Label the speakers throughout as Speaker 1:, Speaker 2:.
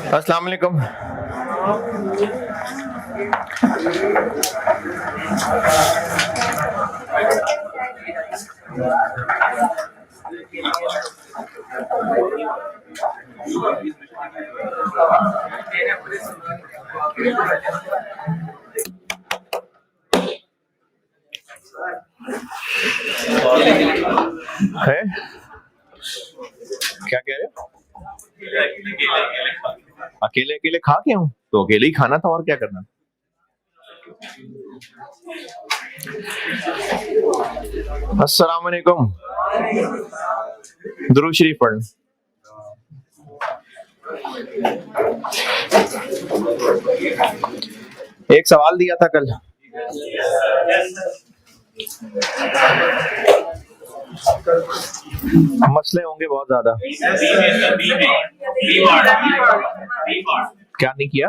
Speaker 1: अस्सलाम वालेकुम। है क्या कह रहे हो? अकेले अकेले खा के हूँ तो अकेले ही खाना था और क्या करना। अस्सलाम वालेकुम। दुरूद शरीफ पढ़। एक सवाल दिया था कल। मसले होंगे बहुत ज्यादा। क्या नहीं किया?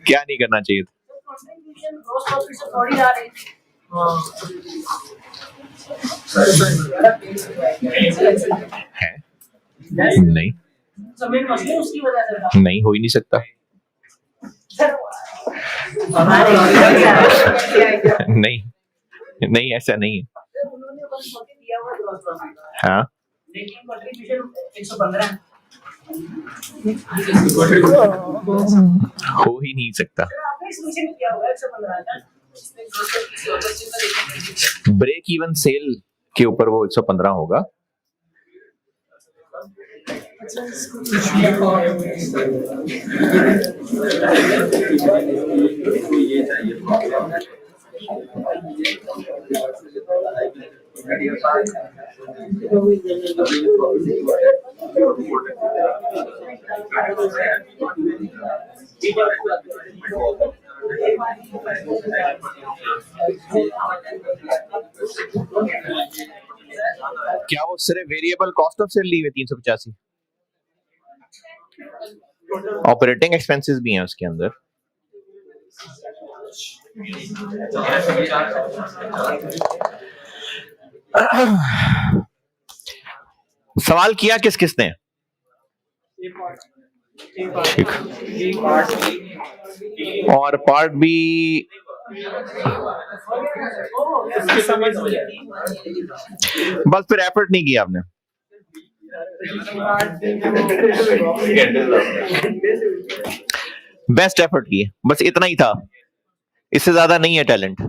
Speaker 1: क्या नहीं करना चाहिए था? है? नहीं नहीं, हो ही नहीं सकता। नहीं नहीं, ऐसा नहीं है। हाँ, हो ही नहीं सकता। ब्रेक इवन सेल के ऊपर वो 115 होगा। क्या वो सिर्फ वेरिएबल कॉस्ट ऑफ सेल ली हुई 385? ऑपरेटिंग एक्सपेंसेस भी हैं उसके अंदर। सवाल किया किस किसने? ठीक। और पार्ट बी बस फिर एफर्ट नहीं किया आपने। बेस्ट एफर्ट की, बस इतना ही था, इससे ज्यादा नहीं है टैलेंट।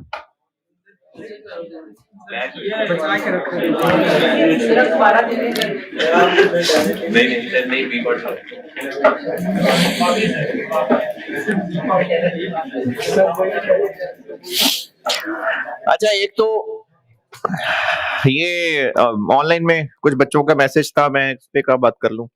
Speaker 1: अच्छा, एक तो ये ऑनलाइन में कुछ बच्चों का मैसेज था, मैं इस पे क्या बात कर लूं।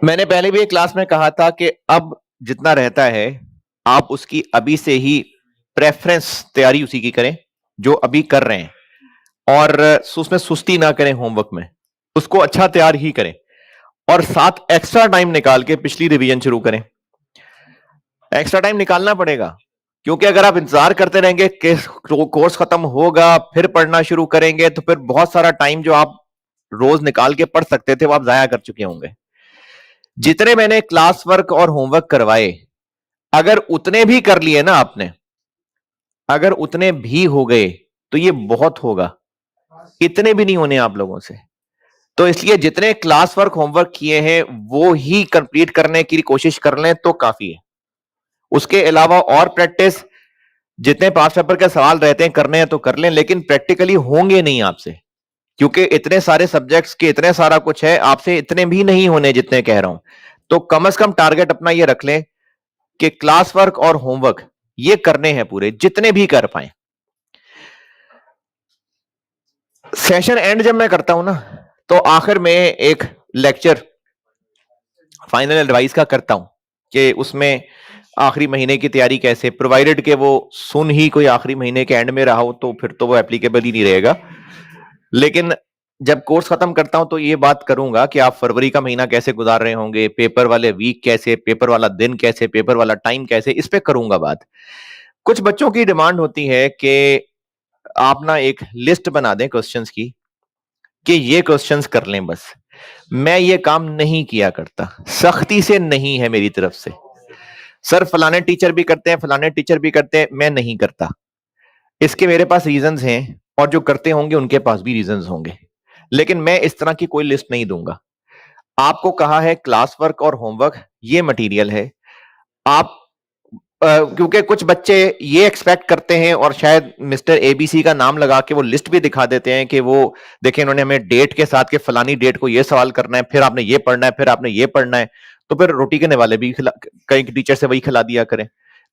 Speaker 1: मैंने पहले भी एक क्लास में कहा था कि अब जितना रहता है आप उसकी अभी से ही प्रेफरेंस तैयारी उसी की करें जो अभी कर रहे हैं, और उसमें सुस्ती ना करें, होमवर्क में उसको अच्छा तैयार ही करें, और साथ एक्स्ट्रा टाइम निकाल के पिछली रिवीजन शुरू करें। एक्स्ट्रा टाइम निकालना पड़ेगा, क्योंकि अगर आप इंतजार करते रहेंगे कि कोर्स खत्म होगा फिर पढ़ना शुरू करेंगे तो फिर बहुत सारा टाइम जो आप रोज निकाल के पढ़ सकते थे वो आप जाया कर चुके होंगे। जितने मैंने क्लास वर्क और होमवर्क करवाए, अगर उतने भी कर लिए ना आपने, अगर उतने भी हो गए तो ये बहुत होगा, इतने भी नहीं होने आप लोगों से। तो इसलिए जितने क्लास वर्क होमवर्क किए हैं वो ही कंप्लीट करने की कोशिश कर लें तो काफी है। उसके अलावा और प्रैक्टिस, जितने पास पेपर के सवाल रहते हैं करने हैं तो कर लें, लेकिन प्रैक्टिकली होंगे नहीं आपसे, क्योंकि इतने सारे सब्जेक्ट्स के इतने सारा कुछ है, आपसे इतने भी नहीं होने जितने कह रहा हूं। तो कम से कम टारगेट अपना ये रख लें कि क्लास वर्क और होमवर्क ये करने हैं पूरे, जितने भी कर पाए। सेशन एंड जब मैं करता हूं ना तो आखिर में एक लेक्चर फाइनल एडवाइस का करता हूं कि उसमें आखिरी महीने की तैयारी कैसे, प्रोवाइडेड के वो सुन ही कोई आखिरी महीने के एंड में रहा हो तो फिर तो वो एप्लीकेबल ही नहीं रहेगा। लेकिन जब कोर्स खत्म करता हूं तो ये बात करूंगा कि आप फरवरी का महीना कैसे गुजार रहे होंगे, पेपर वाले वीक कैसे, पेपर वाला दिन कैसे, पेपर वाला टाइम कैसे, इस पे करूंगा बात। कुछ बच्चों की डिमांड होती है कि आप ना एक लिस्ट बना दें क्वेश्चंस की कि ये क्वेश्चंस कर लें बस। मैं ये काम नहीं किया करता, सख्ती से नहीं है मेरी तरफ से। सर फलाने टीचर भी करते हैं, फलाने टीचर भी करते हैं, मैं नहीं करता। इसके मेरे पास रीजंस हैं और जो करते होंगे उनके पास भी रीजंस होंगे, लेकिन मैं इस तरह की कोई लिस्ट नहीं दूंगा। आपको कहा है क्लास वर्क और होमवर्क ये मटेरियल है। आप क्योंकि कुछ बच्चे ये एक्सपेक्ट करते हैं और शायद मिस्टर एबीसी का नाम लगा के वो लिस्ट भी दिखा देते हैं कि वो देखें इन्होंने हमें डेट के साथ के फलानी डेट को ये सवाल करना है, फिर आपने ये पढ़ना है, फिर आपने ये पढ़ना है। तो फिर रोटी के वाले भी कई टीचर से वही खिला दिया करें।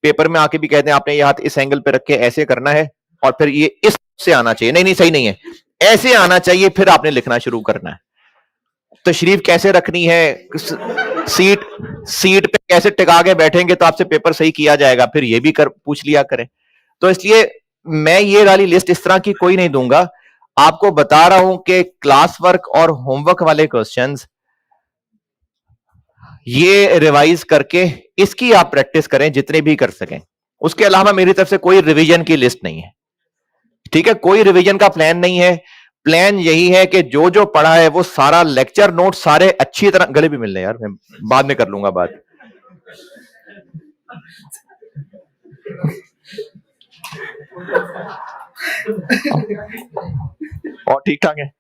Speaker 1: पेपर में आके भी कहते हैं आपने ये हाथ इस एंगल पे रख के ऐसे करना है और फिर ये इस से आना चाहिए। नहीं नहीं, सही नहीं है, ऐसे आना चाहिए, फिर आपने लिखना शुरू करना है। तशरीफ कैसे रखनी है, सीट सीट पे कैसे टिका के बैठेंगे तो आपसे पेपर सही किया जाएगा, फिर ये भी पूछ लिया करें। तो इसलिए मैं ये वाली लिस्ट इस तरह की कोई नहीं दूंगा। आपको बता रहा हूं कि क्लास वर्क और होमवर्क वाले क्वेश्चंस ये रिवाइज करके इसकी आप प्रैक्टिस करें जितने भी कर सकें। उसके अलावा मेरी तरफ से कोई रिवीजन की लिस्ट नहीं है, ठीक है? कोई रिवीजन का प्लान नहीं है। प्लान यही है कि जो जो पढ़ा है वो सारा लेक्चर नोट सारे अच्छी तरह, गले भी मिल रहे यार, मैं बाद में कर लूंगा बात। और ठीक ठाक है?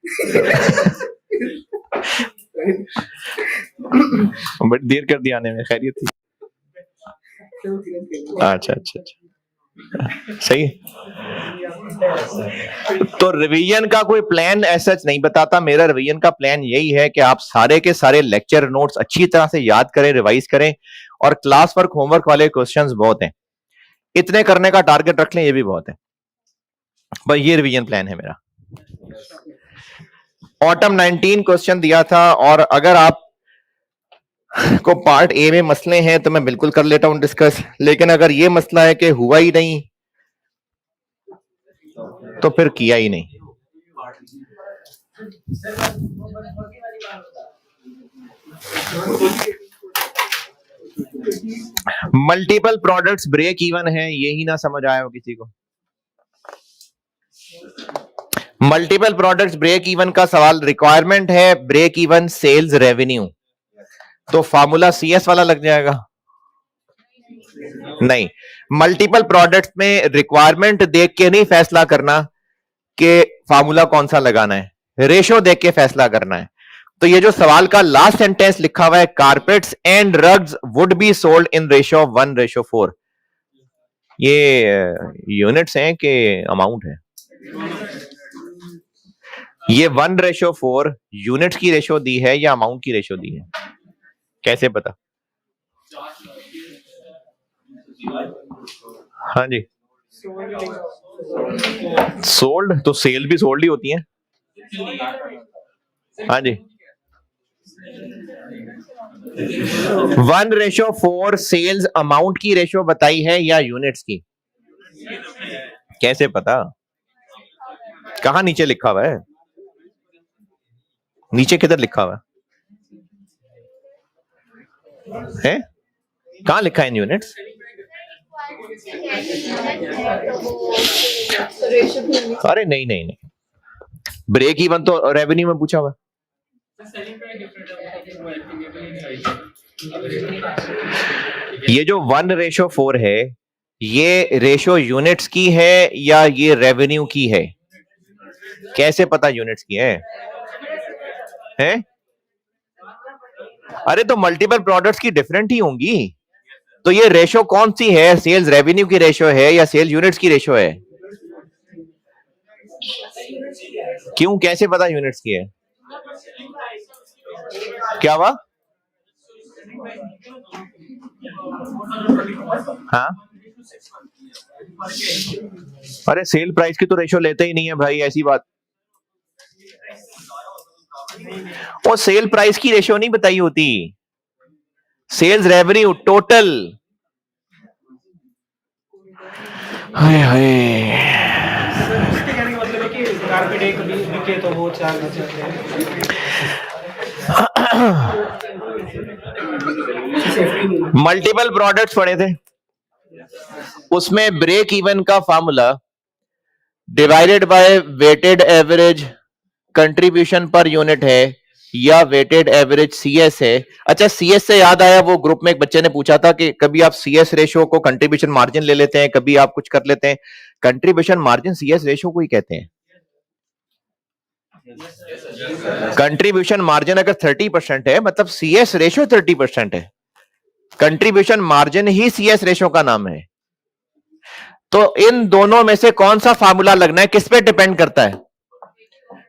Speaker 1: बड़ी देर कर दी आने में, खैरियत थी? अच्छा अच्छा अच्छा, सही। तो रिवीजन का कोई प्लान ऐसा नहीं बताता। मेरा रिवीजन का प्लान यही है कि आप सारे के सारे लेक्चर नोट्स अच्छी तरह से याद करें, रिवाइज करें, और क्लास वर्क होमवर्क वाले क्वेश्चंस बहुत हैं, इतने करने का टारगेट रख लें, ये भी बहुत है। भाई ये रिवीजन प्लान है मेरा। ऑटम 19 क्वेश्चन दिया था, और अगर आप को पार्ट ए में मसले हैं तो मैं बिल्कुल कर लेता हूं डिस्कस, लेकिन अगर ये मसला है कि हुआ ही नहीं तो फिर किया ही नहीं। मल्टीपल प्रोडक्ट्स ब्रेक इवन है, यही ना समझ आया हो किसी को? मल्टीपल प्रोडक्ट्स ब्रेक इवन का सवाल रिक्वायरमेंट है ब्रेक इवन सेल्स रेवेन्यू, तो फार्मूला सीएस वाला लग जाएगा? नहीं, मल्टीपल प्रोडक्ट्स में रिक्वायरमेंट देख के नहीं फैसला करना कि फार्मूला कौन सा लगाना है, रेशो देख के फैसला करना है। तो ये जो सवाल का लास्ट सेंटेंस लिखा हुआ है, carpets and rugs would be sold in ratio 1:4, ये यूनिट्स हैं कि अमाउंट है? ये 1:4 यूनिट्स की रेशो दी है या अमाउंट की रेशो दी है? कैसे पता? हाँ जी, सोल्ड तो सेल भी सोल्ड ही होती है। हाँ जी, 1:4 सेल्स अमाउंट की रेशो बताई है या यूनिट्स की? कैसे पता? कहां नीचे लिखा हुआ है? नीचे किधर लिखा हुआ है? कहां लिखा है इन यूनिट्स? अरे नहीं नहीं नहीं, ब्रेक इवन तो रेवेन्यू में पूछा हुआ। ये जो 1:4 है, ये रेशो यूनिट्स की है या ये रेवेन्यू की है? कैसे पता यूनिट्स की है? हैं? अरे तो मल्टीपल प्रोडक्ट्स की डिफरेंट ही होंगी, तो ये रेशो कौन सी है? सेल्स रेवेन्यू की रेशो है या सेल्स यूनिट्स की रेशो है? क्यों, कैसे पता यूनिट्स की है? क्या हुआ? हाँ, अरे सेल प्राइस की तो रेशो लेते ही नहीं है भाई, ऐसी बात। वो सेल प्राइस की रेशो नहीं बताई होती, सेल्स रेवेन्यू टोटल। हाय हाय, तो वो मल्टीपल प्रोडक्ट्स पढ़े थे, उसमें ब्रेक इवन का formula divided by weighted average contribution per unit है या वेटेड एवरेज सीएस है। अच्छा, सीएस से याद आया, वो ग्रुप में एक बच्चे ने पूछा था कि कभी आप सीएस रेशियो को कंट्रीब्यूशन मार्जिन ले लेते हैं, कभी आप कुछ कर लेते हैं। कंट्रीब्यूशन मार्जिन सीएस रेशियो को ही कहते हैं। कंट्रीब्यूशन मार्जिन अगर 30% है मतलब सीएस रेशियो 30% है। कंट्रीब्यूशन मार्जिन ही सीएस रेशियो का नाम है। तो इन दोनों में से कौन सा फार्मूला लगना है, किस पे डिपेंड करता है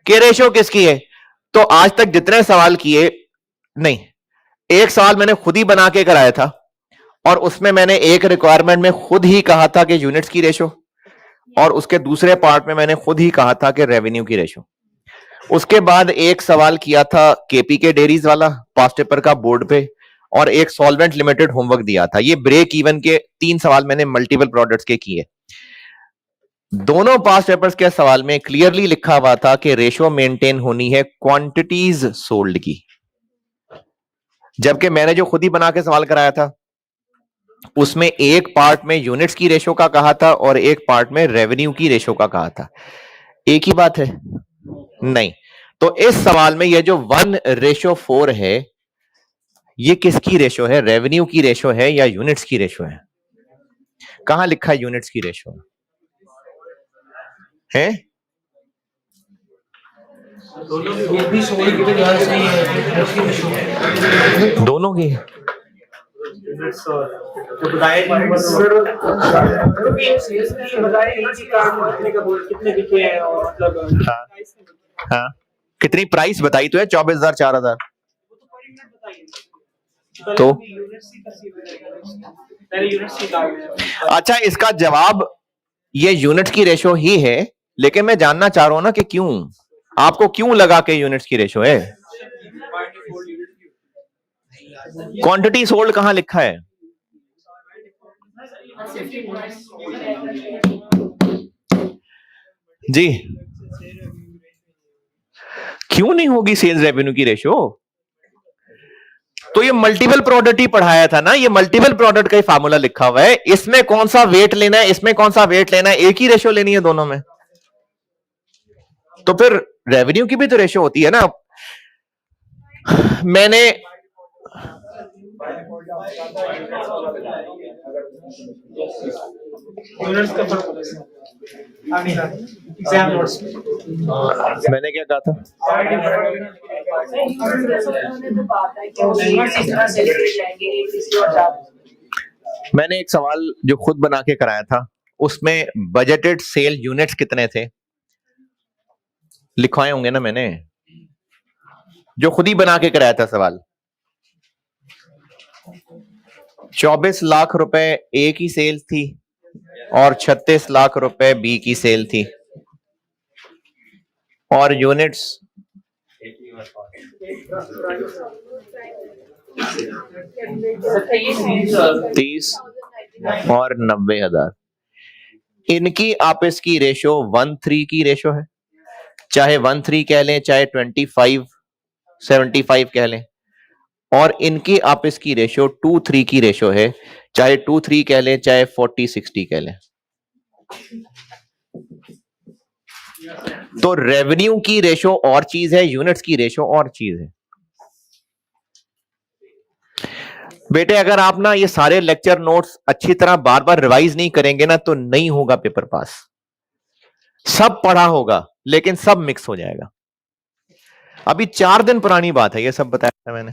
Speaker 1: कि रेशियो किसकी है। तो आज तक जितने सवाल किए, नहीं, एक सवाल मैंने खुद ही बना के कराया था और उसमें मैंने एक रिक्वायरमेंट में खुद ही कहा था कि यूनिट्स की रेशियो, और उसके दूसरे पार्ट में मैंने खुद ही कहा था कि रेवेन्यू की रेशियो। उसके बाद एक सवाल किया था केपी के डेयरीज वाला पास्ट पेपर का बोर्ड पे, और एक सॉल्वेंट लिमिटेड होमवर्क दिया था। ये ब्रेक इवन के 3 सवाल मैंने मल्टीपल प्रोडक्ट्स के किए। दोनों पास्ट पेपर्स के सवाल में क्लियरली लिखा हुआ था कि रेशियो मेंटेन होनी है क्वांटिटीज सोल्ड की, जबकि मैंने जो खुद ही बना के सवाल कराया था उसमें एक पार्ट में यूनिट्स की रेशियो का कहा था और एक पार्ट में रेवेन्यू की रेशियो का कहा था। एक ही बात है? नहीं। तो इस सवाल में ये जो 1:4 है, ये किसकी रेशियो है? रेवेन्यू की रेशियो है या यूनिट्स की रेशियो है? कहां लिखा है यूनिट्स की रेशियो है? दोनों की हाँ, हाँ। कितनी प्राइस बताई तो है? 24,000 4,000 तो अच्छा, इसका जवाब ये यूनिट्स की रेशियो ही है, लेकिन मैं जानना चाह रहा हूं ना कि क्यों, आपको क्यों लगा कि यूनिट्स की रेशियो है? क्वांटिटी सोल्ड कहां लिखा है? जी, क्यों नहीं होगी सेल्स रेवेन्यू की रेशियो? तो ये मल्टीपल प्रोडक्ट ही पढ़ाया था ना, ये मल्टीपल प्रोडक्ट का ही फार्मूला लिखा हुआ है। इसमें कौन सा वेट लेना है, इसमें कौन सा वेट लेना है, एक ही रेशियो लेनी है दोनों में। तो फिर रेवेन्यू की भी तो रेशियो होती है ना। मैंने मैंने क्या कहा था? मैंने एक सवाल जो खुद बना के कराया था, उसमें बजटेड सेल यूनिट्स कितने थे लिखवाए होंगे ना मैंने, जो खुद ही बना के कराया था सवाल। 24 लाख रुपए ए की सेल थी और 36 लाख रुपए बी की सेल थी, और यूनिट्स 30 और 90,000। इनकी आपस की रेशियो 1:3 की रेशियो है, चाहे 1:3 कह लें, चाहे 25:75 कह लें, और इनकी आपस की रेशियो 2:3 की रेशियो है, चाहे 2:3 कह लें, चाहे 40:60 कह लें। तो रेवेन्यू की रेशियो और चीज है, यूनिट्स की रेशियो और चीज है। बेटे, अगर आप ना ये सारे लेक्चर नोट्स अच्छी तरह बार बार रिवाइज नहीं करेंगे ना, तो नहीं होगा पेपर पास। सब पढ़ा होगा लेकिन सब मिक्स हो जाएगा। अभी 4 दिन पुरानी बात है, ये सब बताया था मैंने।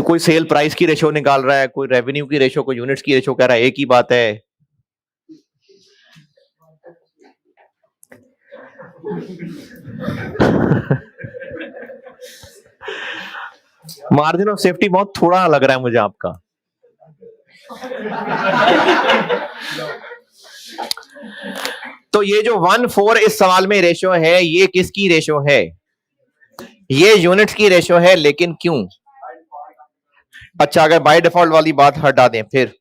Speaker 1: कोई सेल प्राइस की रेशियो निकाल रहा है, कोई रेवेन्यू की रेशियो, कोई यूनिट्स की रेशियो कह रहा है, एक ही बात है। मार्जिन ऑफ सेफ्टी बहुत थोड़ा लग रहा है मुझे आपका। तो ये जो 1:4 इस सवाल में रेशियो है, ये किसकी रेशियो है? ये यूनिट्स की रेशियो है, लेकिन क्यों? अच्छा, अगर बाय डिफॉल्ट वाली बात हटा दें, फिर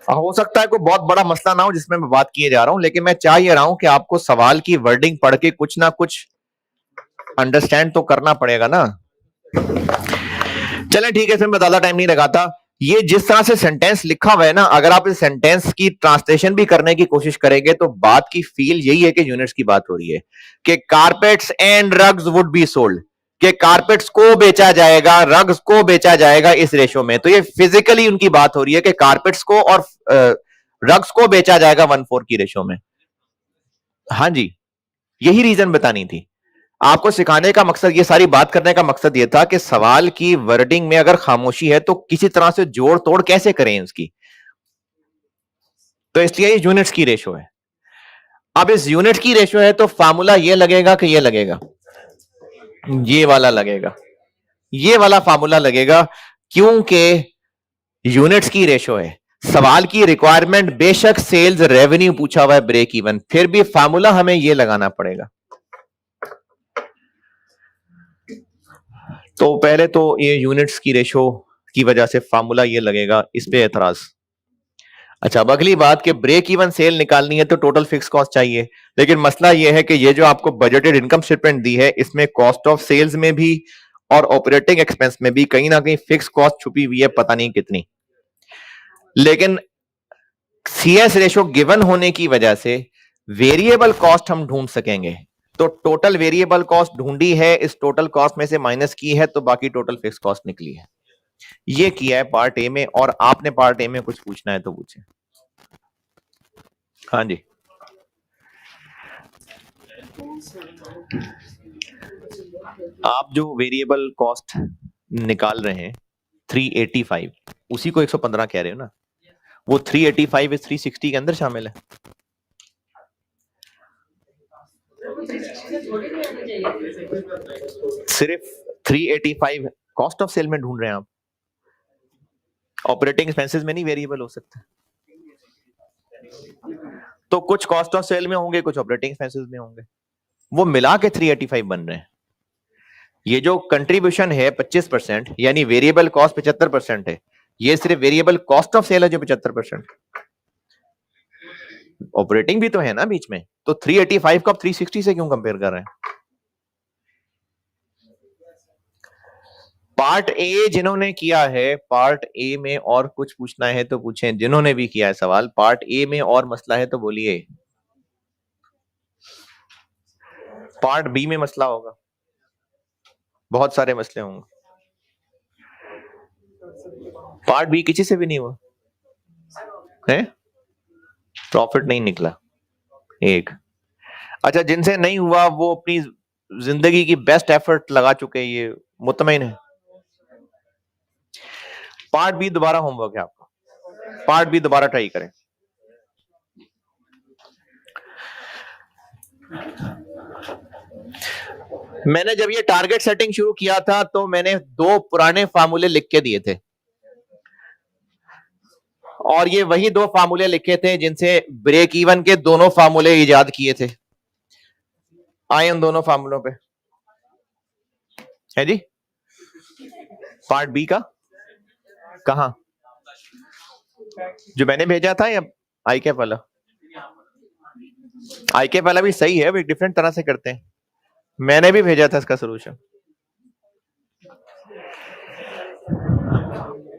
Speaker 1: हो सकता है कोई बहुत बड़ा मसला ना हो जिसमें मैं बात किए जा रहा हूं, लेकिन मैं चाह ये रहा हूं कि आपको सवाल की वर्डिंग पढ़ के कुछ ना कुछ अंडरस्टैंड तो करना पड़ेगा ना। चलें ठीक है, इसमें मैं ज्यादा टाइम नहीं लगाता। ये जिस तरह से सेंटेंस लिखा हुआ है ना, अगर आप इस सेंटेंस की ट्रांसलेशन भी करने की कोशिश करेंगे तो बात की फील यही है कि यूनिट्स की बात हो रही है कि carpets and rugs would be sold, कि कारपेट्स को बेचा जाएगा, रग्स को बेचा जाएगा इस रेशो में। तो ये फिजिकली उनकी बात हो रही है कि कारपेट्स को और रग्स को बेचा जाएगा 1:4 की रेशो में। हाँ जी, यही रीजन बतानी थी आपको। सिखाने का मकसद, ये सारी बात करने का मकसद ये था कि सवाल की वर्डिंग में अगर खामोशी है तो किसी तरह से जोड़ तोड़ कैसे करें इसकी। तो इसलिए ये यूनिट्स की रेशो है। अब इस यूनिट की रेशो है तो फार्मूला ये लगेगा कि ये लगेगा, ये वाला लगेगा, ये वाला फार्मूला लगेगा, क्योंकि यूनिट्स की रेशो है। सवाल की रिक्वायरमेंट बेशक सेल्स रेवेन्यू पूछा हुआ है, ब्रेक इवन, फिर भी फार्मूला हमें यह लगाना पड़ेगा। तो पहले तो ये यूनिट्स की रेशो की वजह से फार्मूला ये लगेगा, इस पे एतराज। अच्छा, अब अगली बात कि ब्रेक इवन सेल निकालनी है तो टोटल फिक्स कॉस्ट चाहिए, लेकिन मसला यह है कि ये जो आपको बजटेड इनकम स्टेटमेंट दी है इसमें कॉस्ट ऑफ सेल्स में भी और ऑपरेटिंग एक्सपेंस में भी कहीं ना कहीं फिक्स कॉस्ट छुपी हुई है, पता नहीं कितनी। लेकिन सीएस रेशो गिवन होने की वजह से वेरिएबल कॉस्ट हम ढूंढ सकेंगे। तो टोटल वेरिएबल कॉस्ट ढूंढी है, इस टोटल कॉस्ट में से माइनस की है, तो बाकी टोटल फिक्स कॉस्ट निकली है। ये किया है पार्ट ए में, और आपने पार्ट ए में कुछ पूछना है तो पूछे। हाँ जी, आप जो वेरिएबल कॉस्ट निकाल रहे हैं 385, उसी को 115 कह रहे हो ना? वो 385 इस 360 के अंदर शामिल है। सिर्फ 385 कॉस्ट ऑफ सेल में ढूंढ रहे हैं आप, ऑपरेटिंग एक्सपेंसेस में नहीं वेरिएबल हो सकता। तो कुछ कॉस्ट ऑफ सेल में होंगे, कुछ ऑपरेटिंग एक्सपेंसेस में होंगे, वो मिला के 385 बन रहे हैं। ये जो कंट्रीब्यूशन है 25%, यानी वेरिएबल कॉस्ट 75% है, ये सिर्फ वेरिएबल कॉस्ट ऑफ सेल है जो 75%। ऑपरेटिंग भी तो है ना बीच में, तो 385 को आप 360 से क्यों कंपेयर कर रहे हैं? पार्ट ए जिन्होंने किया है, पार्ट ए में और कुछ पूछना है तो पूछें, जिन्होंने भी किया है सवाल। पार्ट ए में और मसला है तो बोलिए। पार्ट बी में मसला होगा, बहुत सारे मसले होंगे। पार्ट बी किसी से भी नहीं हुआ है, प्रॉफिट नहीं निकला एक। अच्छा, जिनसे नहीं हुआ वो अपनी जिंदगी की बेस्ट एफर्ट लगा चुके, ये मुतमईन है। पार्ट बी दोबारा होमवर्क है आपका, पार्ट बी दोबारा ट्राई करें। मैंने जब ये टारगेट सेटिंग शुरू किया था तो मैंने 2 पुराने फार्मूले लिख के दिए थे, और ये वही 2 फार्मूले लिखे थे जिनसे ब्रेक इवन के दोनों फार्मूले इजाद किए थे। आए उन दोनों फार्मूलों पे है जी। पार्ट बी का कहां, जो मैंने भेजा था या आई कैप वाला? आई कैप वाला भी सही है, वो एक डिफरेंट तरह से करते हैं। मैंने भी भेजा था इसका सॉल्यूशन।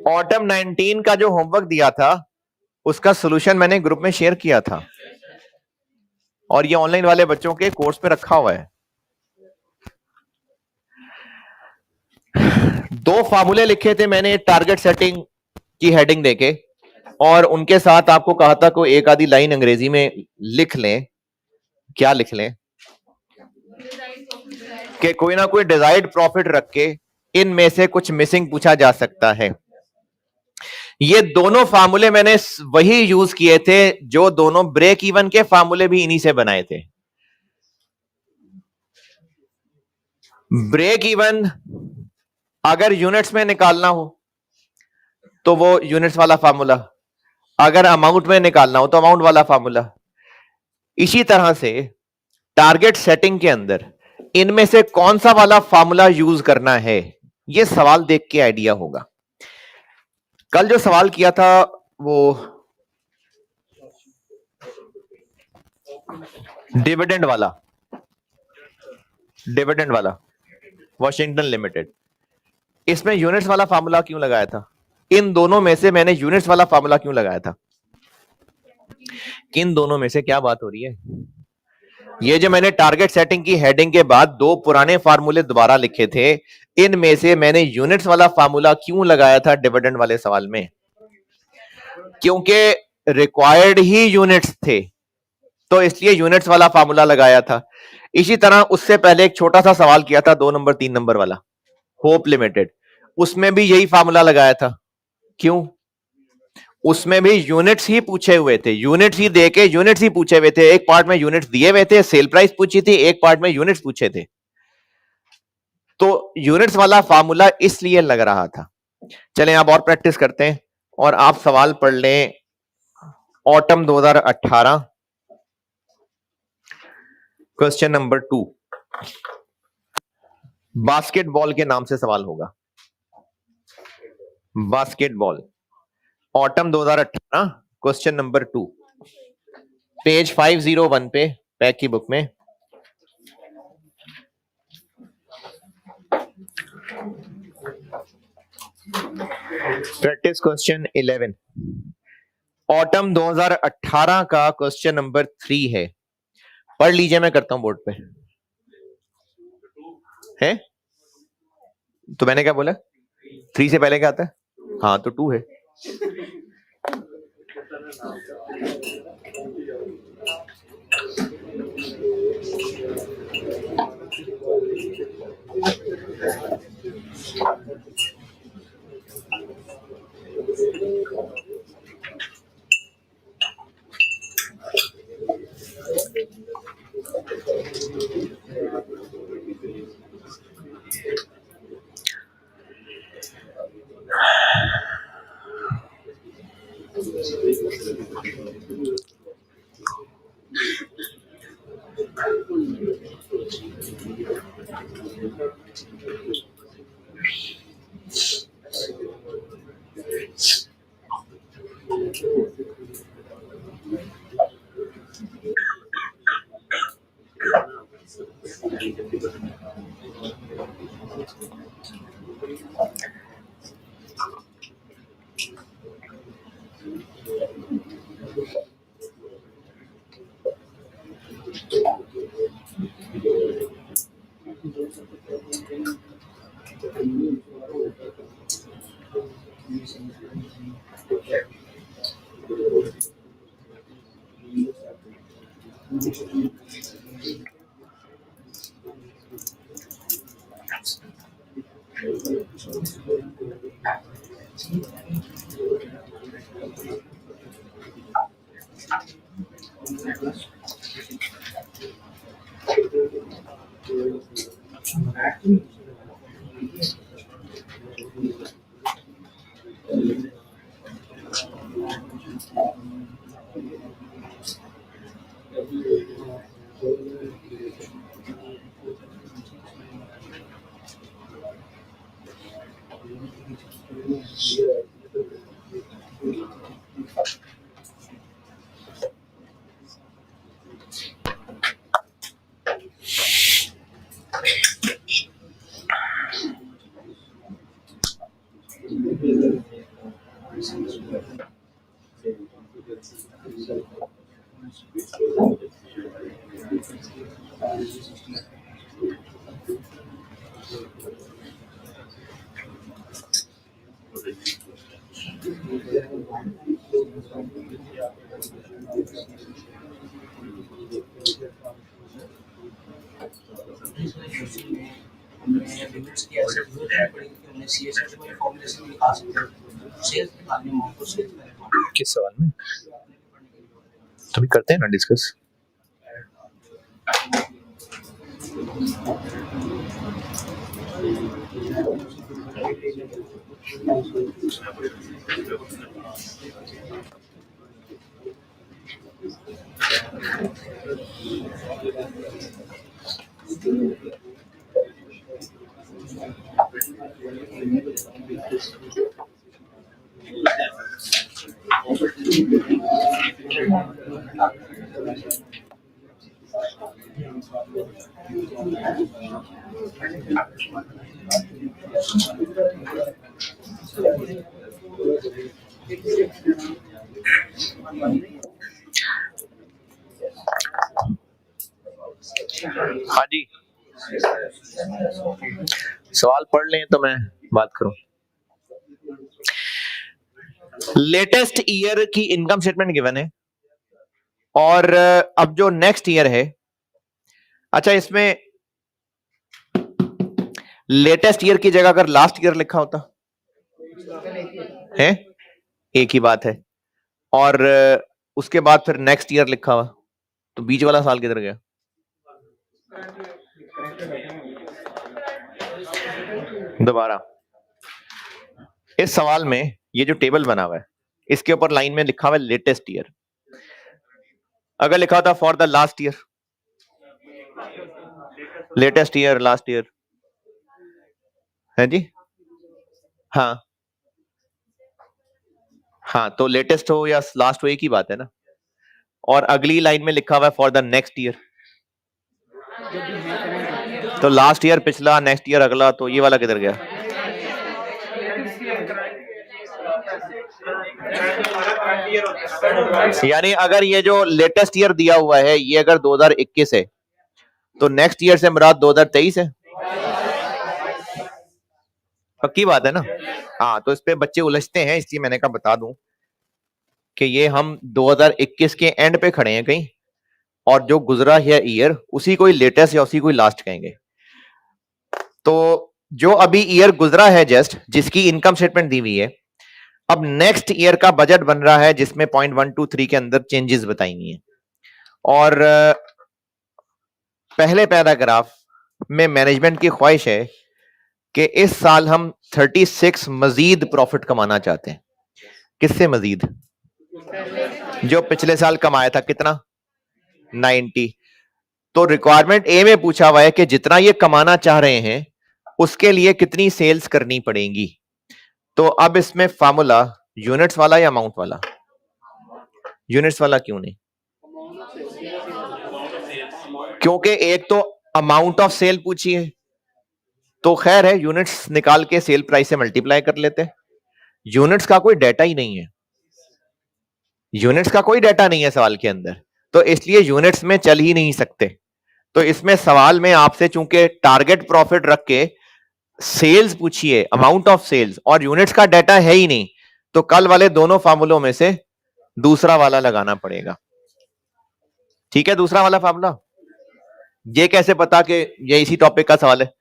Speaker 1: ऑटम 19 का जो होमवर्क दिया था उसका सॉल्यूशन मैंने ग्रुप में शेयर किया था, और ये ऑनलाइन वाले बच्चों के कोर्स पे रखा हुआ है। 2 फार्मूले लिखे थे मैंने टारगेट सेटिंग की हेडिंग देके, और उनके साथ आपको कहा था कोई एक आधी लाइन अंग्रेजी में लिख लें। क्या लिख लें? कि कोई ना कोई डिजायर्ड प्रॉफिट रख के इनमें से कुछ मिसिंग पूछा जा सकता है। ये दोनों फार्मूले मैंने वही यूज किए थे जो दोनों ब्रेक इवन के फार्मूले भी इन्हीं से बनाए थे। ब्रेक इवन अगर यूनिट्स में निकालना हो तो वो यूनिट्स वाला फार्मूला, अगर अमाउंट में निकालना हो तो अमाउंट वाला फार्मूला। इसी तरह से टारगेट सेटिंग के अंदर इनमें से कौन सा वाला फार्मूला यूज करना है, यह सवाल देख के आइडिया होगा। कल जो सवाल किया था वो डिविडेंड वाला, वाशिंगटन लिमिटेड, इसमें यूनिट्स वाला फार्मूला क्यों लगाया था? इन दोनों में से मैंने यूनिट्स वाला फार्मूला क्यों लगाया था? किन दोनों में से क्या बात हो रही है? ये जो मैंने टारगेट सेटिंग की हेडिंग के बाद दो पुराने फार्मूले दोबारा लिखे थे, इनमें से मैंने यूनिट्स वाला फार्मूला क्यों लगाया था डिविडेंड वाले सवाल में? क्योंकि रिक्वायर्ड ही यूनिट्स थे, तो इसलिए यूनिट्स वाला फार्मूला लगाया था। इसी तरह उससे पहले एक छोटा सा सवाल किया था 2 नंबर 3 नंबर वाला, होप लिमिटेड, उसमें भी यही फार्मूला लगाया था। क्यों? उसमें भी यूनिट्स ही पूछे हुए थे, यूनिट्स ही देके यूनिट्स ही पूछे हुए थे। एक पार्ट में यूनिट्स दिए हुए थे, सेल प्राइस पूछी थी, एक पार्ट में यूनिट्स पूछे थे, तो यूनिट्स वाला फार्मूला इसलिए लग रहा था। चलें आप और प्रैक्टिस करते हैं और आप सवाल पढ़ लें ऑटम 2018 क्वेश्चन नंबर 2। बास्केटबॉल के नाम से सवाल होगा, basketball, autumn 2018 question number 2, page 501 पे पैक की बुक में। प्रैक्टिस क्वेश्चन 11, ऑटम 2018 का क्वेश्चन नंबर 3 है। पढ़ लीजिए, मैं करता हूं बोर्ड पे। है तो मैंने क्या बोला? 3 से पहले क्या आता है? हाँ तो 2 है। किस सवाल में तो भी करते हैं ना डिस्कस। हाँ जी, सवाल पढ़ लें तो मैं बात करूं। लेटेस्ट ईयर की इनकम स्टेटमेंट गिवन है और अब जो नेक्स्ट ईयर है, अच्छा इसमें लेटेस्ट ईयर की जगह अगर लास्ट ईयर लिखा होता है, एक ही बात है, और उसके बाद फिर नेक्स्ट ईयर लिखा हुआ, तो बीच वाला साल किधर गया? दोबारा इस सवाल में ये जो टेबल बना हुआ है, इसके ऊपर लाइन में लिखा हुआ है लेटेस्ट ईयर। अगर लिखा होता for the last year, latest year last year है जी, हाँ हाँ, तो लेटेस्ट हो या लास्ट हो एक ही बात है ना। और अगली लाइन में लिखा हुआ है फॉर द नेक्स्ट ईयर, तो लास्ट ईयर पिछला, नेक्स्ट ईयर अगला, तो ये वाला किधर गया? यानी अगर ये जो लेटेस्ट ईयर दिया हुआ है ये अगर 2021 है, तो नेक्स्ट ईयर से मुराद 2023 है। पक्की बात है ना। हाँ, तो इस पे बच्चे उलझते हैं, इसलिए मैंने कहा बता दूं कि ये हम 2021 के एंड पे खड़े हैं कहीं, और जो गुजरा है ईयर उसी को लेटेस्ट या उसी को लास्ट कहेंगे। तो जो अभी ईयर गुजरा है जस्ट, जिसकी इनकम स्टेटमेंट दी हुई है, अब नेक्स्ट ईयर का बजट बन रहा है जिसमें 0.123 के अंदर चेंजेस बताएंगी है। और पहले पैराग्राफ में मैनेजमेंट की ख्वाहिश है कि इस साल हम 36 मजीद प्रॉफिट कमाना चाहते हैं। किससे मजीद? जो पिछले साल कमाया था कितना? 90। तो रिक्वायरमेंट ए में पूछा हुआ है कि जितना ये कमाना चाह रहे हैं उसके लिए कितनी सेल्स करनी पड़ेगी। तो अब इसमें फार्मूला यूनिट्स वाला या अमाउंट वाला? यूनिट्स वाला क्यों नहीं? क्योंकि एक तो अमाउंट ऑफ सेल पूछी है, तो खैर है यूनिट्स निकाल के सेल प्राइस से मल्टीप्लाई कर लेते हैं। यूनिट्स का कोई डाटा ही नहीं है, यूनिट्स का कोई डाटा नहीं है सवाल के अंदर, तो इसलिए यूनिट्स में चल ही नहीं सकते। तो इसमें सवाल में आपसे चूंकि टारगेट प्रॉफिट रख के सेल्स पूछिए, अमाउंट ऑफ सेल्स, और यूनिट्स का डाटा है ही नहीं, तो कल वाले दोनों फार्मूलों में से दूसरा वाला लगाना पड़ेगा। ठीक है, दूसरा वाला फार्मूला। ये कैसे पता कि ये इसी टॉपिक का सवाल है?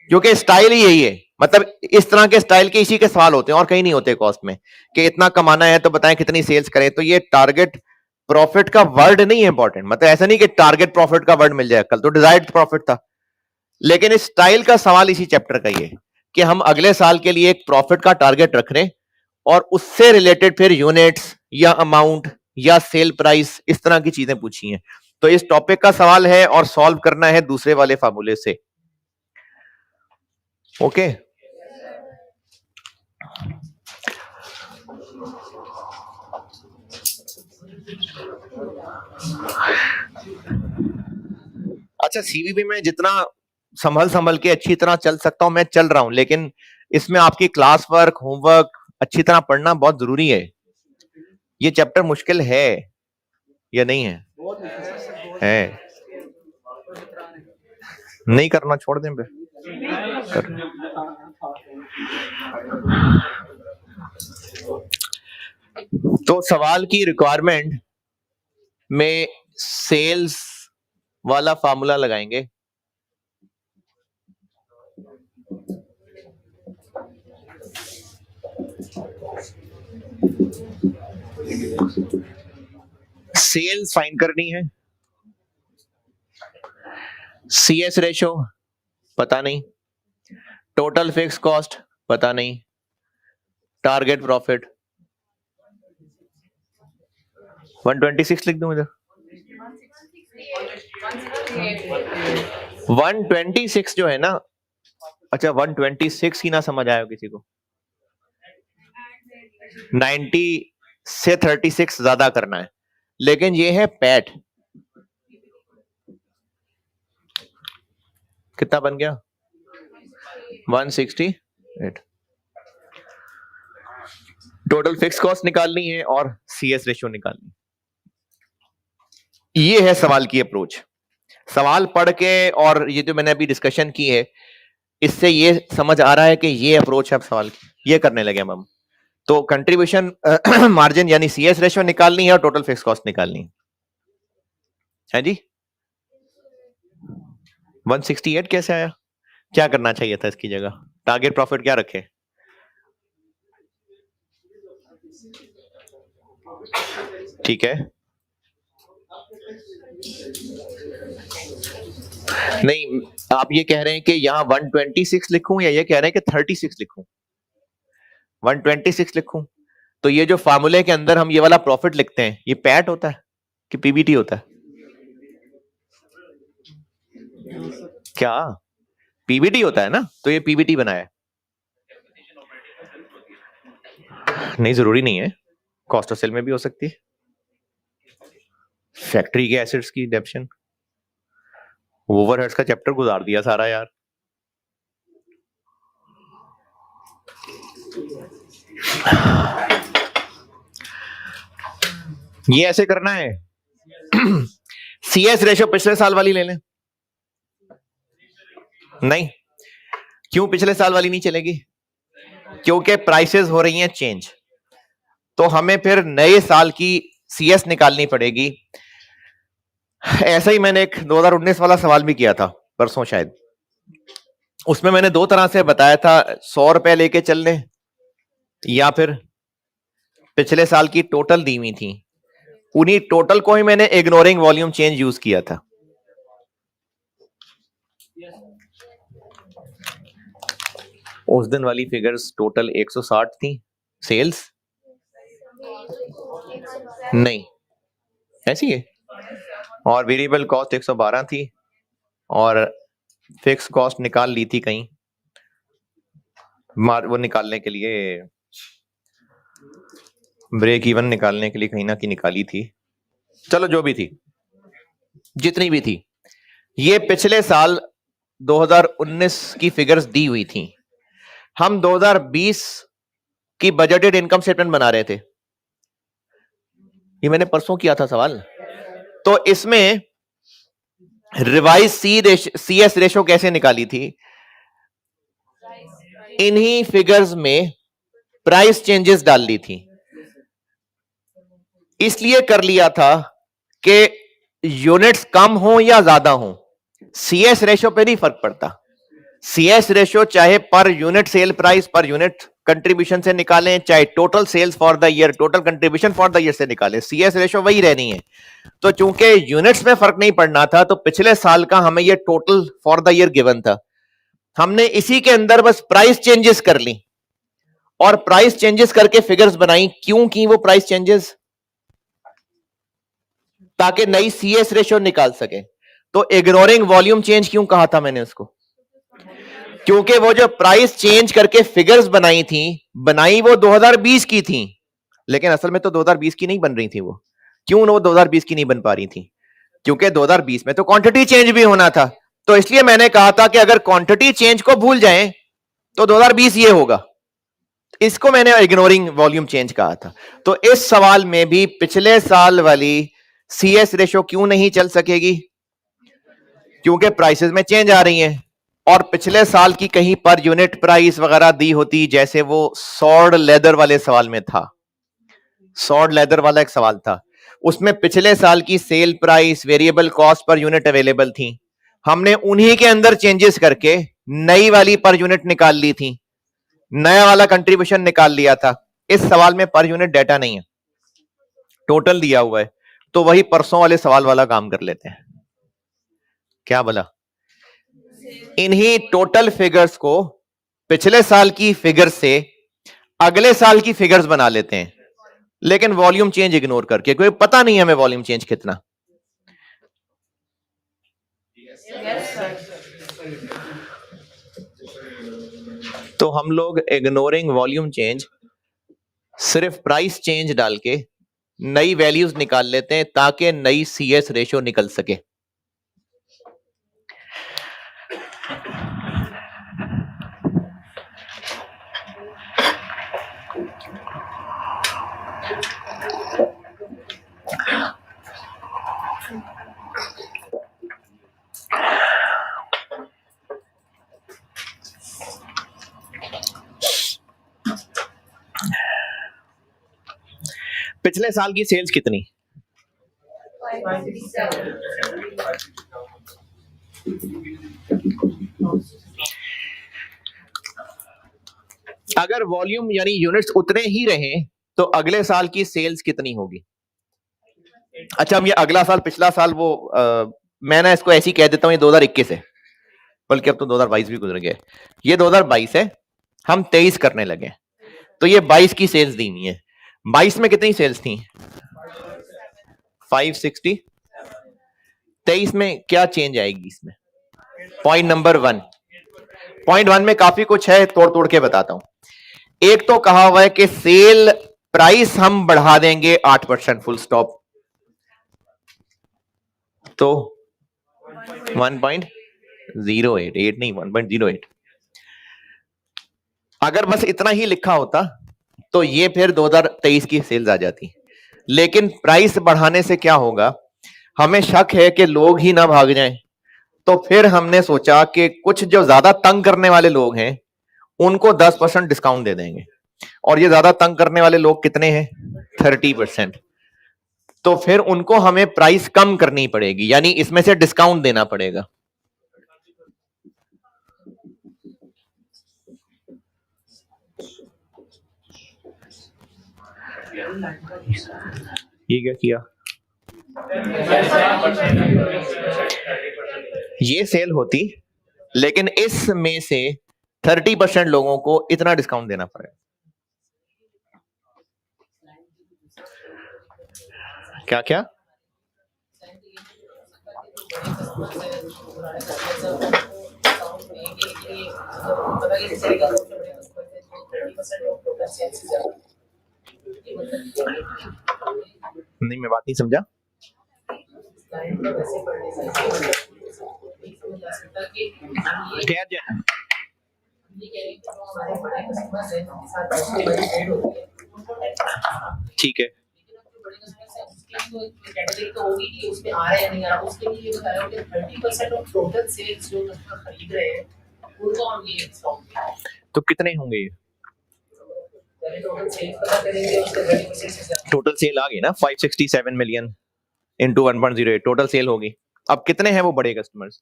Speaker 1: क्योंकि स्टाइल ही यही है, मतलब इस तरह के स्टाइल के इसी के सवाल होते हैं और कहीं नहीं होते कॉस्ट में, कि इतना कमाना है तो बताएं कितनी सेल्स करें। तो ये टारगेट प्रॉफिट का वर्ड नहीं है इंपॉर्टेंट, मतलब ऐसा नहीं कि टारगेट प्रॉफिट का वर्ड मिल जाए, कल तो डिजायर्ड प्रॉफिट था। लेकिन इस स्टाइल का सवाल इसी चैप्टर का ये कि हम अगले साल के लिए एक प्रॉफिट का टारगेट रख रहे हैं और उससे रिलेटेड फिर यूनिट्स या अमाउंट या सेल प्राइस, इस तरह की चीजें पूछी हैं। तो इस टॉपिक का सवाल है और सॉल्व करना है दूसरे वाले फार्मूले से। ओके, अच्छा सीवीबी में जितना संभल संभल के अच्छी तरह चल सकता हूं मैं चल रहा हूं, लेकिन इसमें आपकी क्लास वर्क, होमवर्क अच्छी तरह पढ़ना बहुत जरूरी है। ये चैप्टर मुश्किल है या नहीं है? है। नहीं करना छोड़ दें फिर। तो सवाल की रिक्वायरमेंट में सेल्स वाला फार्मूला लगाएंगे। सेल्स फाइंड करनी है, सीएस रेशो पता नहीं, टोटल फिक्स कॉस्ट पता नहीं, टारगेट प्रॉफिट 126 लिख दूं इधर? 126 जो है ना, अच्छा 126 ही ना समझ आया किसी को? 90 से 36 ज्यादा करना है, लेकिन ये है पैट, कितना बन गया? 168। टोटल फिक्स कॉस्ट निकालनी है और सीएस रेशियो निकालनी है। ये है सवाल की अप्रोच। सवाल पढ़ के और ये जो मैंने अभी डिस्कशन की है, इससे ये समझ आ रहा है कि ये अप्रोच है अब सवाल की, ये करने लगे हम। तो कंट्रीब्यूशन मार्जिन यानी सीएस रेशियो निकालनी है और टोटल फिक्स कॉस्ट निकालनी है जी। 168 कैसे आया? क्या करना चाहिए था इसकी जगह? टारगेट प्रॉफिट क्या रखे? ठीक है, नहीं आप ये कह रहे हैं कि यहां 126 लिखूं या ये कह रहे हैं कि 36 लिखूं? 126 लिखूं। तो ये जो फार्मूले के अंदर हम ये वाला प्रॉफिट लिखते हैं, ये पैट होता है कि पीबीटी होता है? क्या पीबीटी होता है ना? तो ये पीबीटी बनाया नहीं, जरूरी नहीं है, कॉस्ट ऑफ सेल में भी हो सकती है। फैक्ट्री के एसेट्स की डेप्शन, ओवरहेड्स का चैप्टर गुजार दिया सारा यार। ये ऐसे करना है। सीएस रेशियो पिछले साल वाली ले लें? नहीं, क्यों पिछले साल वाली नहीं चलेगी? क्योंकि प्राइसेस हो रही हैं चेंज, तो हमें फिर नए साल की सीएस निकालनी पड़ेगी। ऐसा ही मैंने एक 2019 वाला सवाल भी किया था परसों शायद, उसमें मैंने दो तरह से बताया था, 100 रुपए लेके चलने या फिर पिछले साल की टोटल दी हुई थी, उन्हीं टोटल को ही मैंने इग्नोरिंग वॉल्यूम चेंज यूज किया था। उस दिन वाली फिगर्स टोटल 160 थी, सेल्स नहीं ऐसी है, और वेरिएबल कॉस्ट 112 थी, और फिक्स कॉस्ट निकाल ली थी कहीं, वो निकालने के लिए, ब्रेक इवन निकालने के लिए कहीं ना कहीं निकाली थी। चलो जो भी थी, जितनी भी थी, ये पिछले साल 2019 की फिगर्स दी हुई थी। हम 2020 की बजटेड इनकम स्टेटमेंट बना रहे थे, ये मैंने परसों किया था सवाल। तो इसमें रिवाइज सीएस रेशो कैसे निकाली थी? इन्हीं फिगर्स में प्राइस चेंजेस डाल ली थी। इसलिए कर लिया था कि यूनिट्स कम हो या ज्यादा हो, सीएस रेशो पे नहीं फर्क पड़ता। सीएस रेशो चाहे per unit sale price, per unit contribution से निकालें, चाहे total sales for the year, total contribution for the year से निकालें, सीएस रेशो वही रहनी है। तो चूंकि यूनिट्स में फर्क नहीं पड़ना था, तो पिछले साल का हमें ये total for the year given था, हमने इसी के अंदर बस प्राइस चेंजेस कर ली और प्राइस चेंजेस करके फिगर्स बनाई। क्यों की वो प्राइस चेंजेस? ताकि नई सीएस रेशो निकाल सके। तो इग्नोरिंग वॉल्यूम चेंज क्यों कहा था मैंने उसको? क्योंकि वो जो प्राइस चेंज करके फिगर्स बनाई थी, बनाई वो 2020 की थी, लेकिन असल में तो 2020 की नहीं बन रही थी वो। क्यों वो 2020 की नहीं बन पा रही थी? क्योंकि 2020 में तो क्वांटिटी चेंज भी होना था। तो इसलिए मैंने कहा था कि अगर क्वांटिटी चेंज को भूल जाएं तो 2020 ये होगा। इसको मैंने इग्नोरिंग वॉल्यूम चेंज कहा था। तो इस सवाल में भी पिछले साल वाली सीएस रेशो क्यों नहीं चल सकेगी? क्योंकि प्राइसेस में चेंज आ रही है, और पिछले साल की कहीं पर यूनिट प्राइस वगैरह दी होती, जैसे वो सॉर्ड लेदर वाले सवाल में था, सॉर्ड लेदर वाला एक सवाल था, उसमें पिछले साल की sale price, variable cost per unit available थी, हमने उन्हीं के अंदर चेंजेस करके नई वाली पर यूनिट निकाल ली थी, नया वाला कंट्रीब्यूशन निकाल लिया था। इस सवाल में पर यूनिट डाटा नहीं है, टोटल दिया हुआ है, तो वही परसों वाले सवाल वाला काम कर लेते हैं। क्या बोला? इन्हीं टोटल फिगर्स को पिछले साल की फिगर्स से अगले साल की फिगर्स बना लेते हैं, लेकिन वॉल्यूम चेंज इग्नोर करके, कोई पता नहीं हमें वॉल्यूम चेंज कितना। तो हम लोग इग्नोरिंग वॉल्यूम चेंज सिर्फ प्राइस चेंज डाल के नई वैल्यूज निकाल लेते हैं ताकि नई सीएस रेशो निकल सके। पिछले साल की सेल्स कितनी? अगर वॉल्यूम यानी यूनिट्स उतने ही रहे तो अगले साल की सेल्स कितनी होगी? अच्छा, हम ये अगला साल पिछला साल वो मैं ना इसको ऐसे ही कह देता हूँ, ये 2021 है, बल्कि अब तो 2022 भी गुजर गया। ये 2022 है, हम 23 करने लगे, तो ये 22 की सेल्स दी हुई है। 22 में कितनी सेल्स थी? 560। 23 में क्या चेंज आएगी इसमें? Point number 1। पॉइंट 1 में काफी कुछ है, तोड़ तोड़ के बताता हूं। एक तो कहा हुआ है कि सेल प्राइस हम बढ़ा देंगे 8%, फुल स्टॉप, तो 1.08, 8 नहीं 1.08। अगर बस इतना ही लिखा होता तो ये फिर 2023 की सेल्स आ जाती, लेकिन प्राइस बढ़ाने से क्या होगा, हमें शक है कि लोग ही ना भाग जाएं, तो फिर हमने सोचा कि कुछ जो ज्यादा तंग करने वाले लोग हैं उनको 10% डिस्काउंट दे देंगे, और ये ज्यादा तंग करने वाले लोग कितने हैं? 30%। तो फिर उनको हमें प्राइस कम करनी पड़ेगी, यानी इसमें से डिस्काउंट देना पड़ेगा। ये क्या किया? ये सेल होती, लेकिन इसमें से 30% लोगों को इतना डिस्काउंट देना पड़ेगा। क्या क्या? नहीं, मैं बात नहीं समझा। ठीक है, कैटेगरी तो होगी कि उसमें आ रहा है या नहीं आ रहा, उसके लिए ये बता रहा हूं कि 30% ऑफ टोटल सेल्स जो कस्टमर खरीद रहे हैं उनको हम ये डिस्काउंट देंगे। तो कितने होंगे ये? टोटल सेल्स पता करेंगे, उसके 30% से ज्यादा टोटल सेल आ गई ना, 567 मिलियन इनटू 1.08 टोटल सेल होगी। अब कितने हैं वो बड़े कस्टमर्स?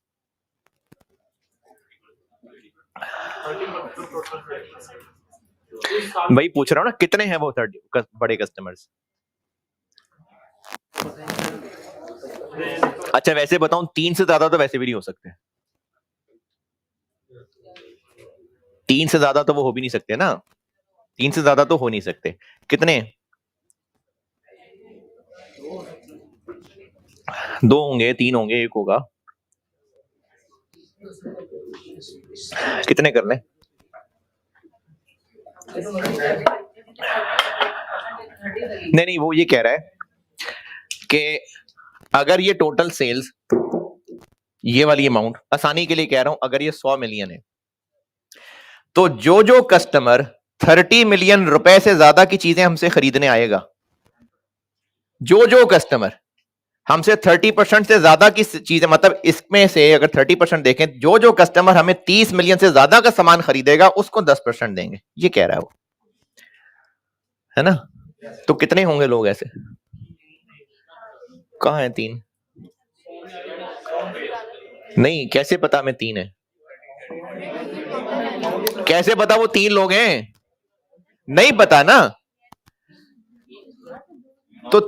Speaker 1: भाई पूछ रहा हूं ना, कितने हैं वो 30 बड़े कस्टमर्स? अच्छा, वैसे बताऊं, 3 से ज्यादा तो वैसे भी नहीं हो सकते। 3 से ज्यादा तो वो हो भी नहीं सकते ना, 3 से ज्यादा तो हो नहीं सकते। कितने? 2 होंगे, 3 होंगे, 1 होगा। कितने करने? नहीं नहीं, वो ये कह रहा है कि अगर ये टोटल सेल्स, ये वाली अमाउंट आसानी के लिए कह रहा हूं, अगर ये 100 मिलियन है, तो जो जो कस्टमर 30 मिलियन रुपए से ज्यादा की चीजें हमसे खरीदने आएगा, जो जो कस्टमर हमसे 30% से ज्यादा की चीजें, मतलब इसमें से अगर 30% देखें, जो जो कस्टमर हमें 30 मिलियन से ज्यादा का सामान खरीदेगा उसको 10% देंगे, ये कह रहा है वो, है ना? तो कितने होंगे लोग ऐसे? कहां है 3? नहीं, कैसे पता मैं 3 है? कैसे पता वो 3 लोग हैं? नहीं पता ना, तो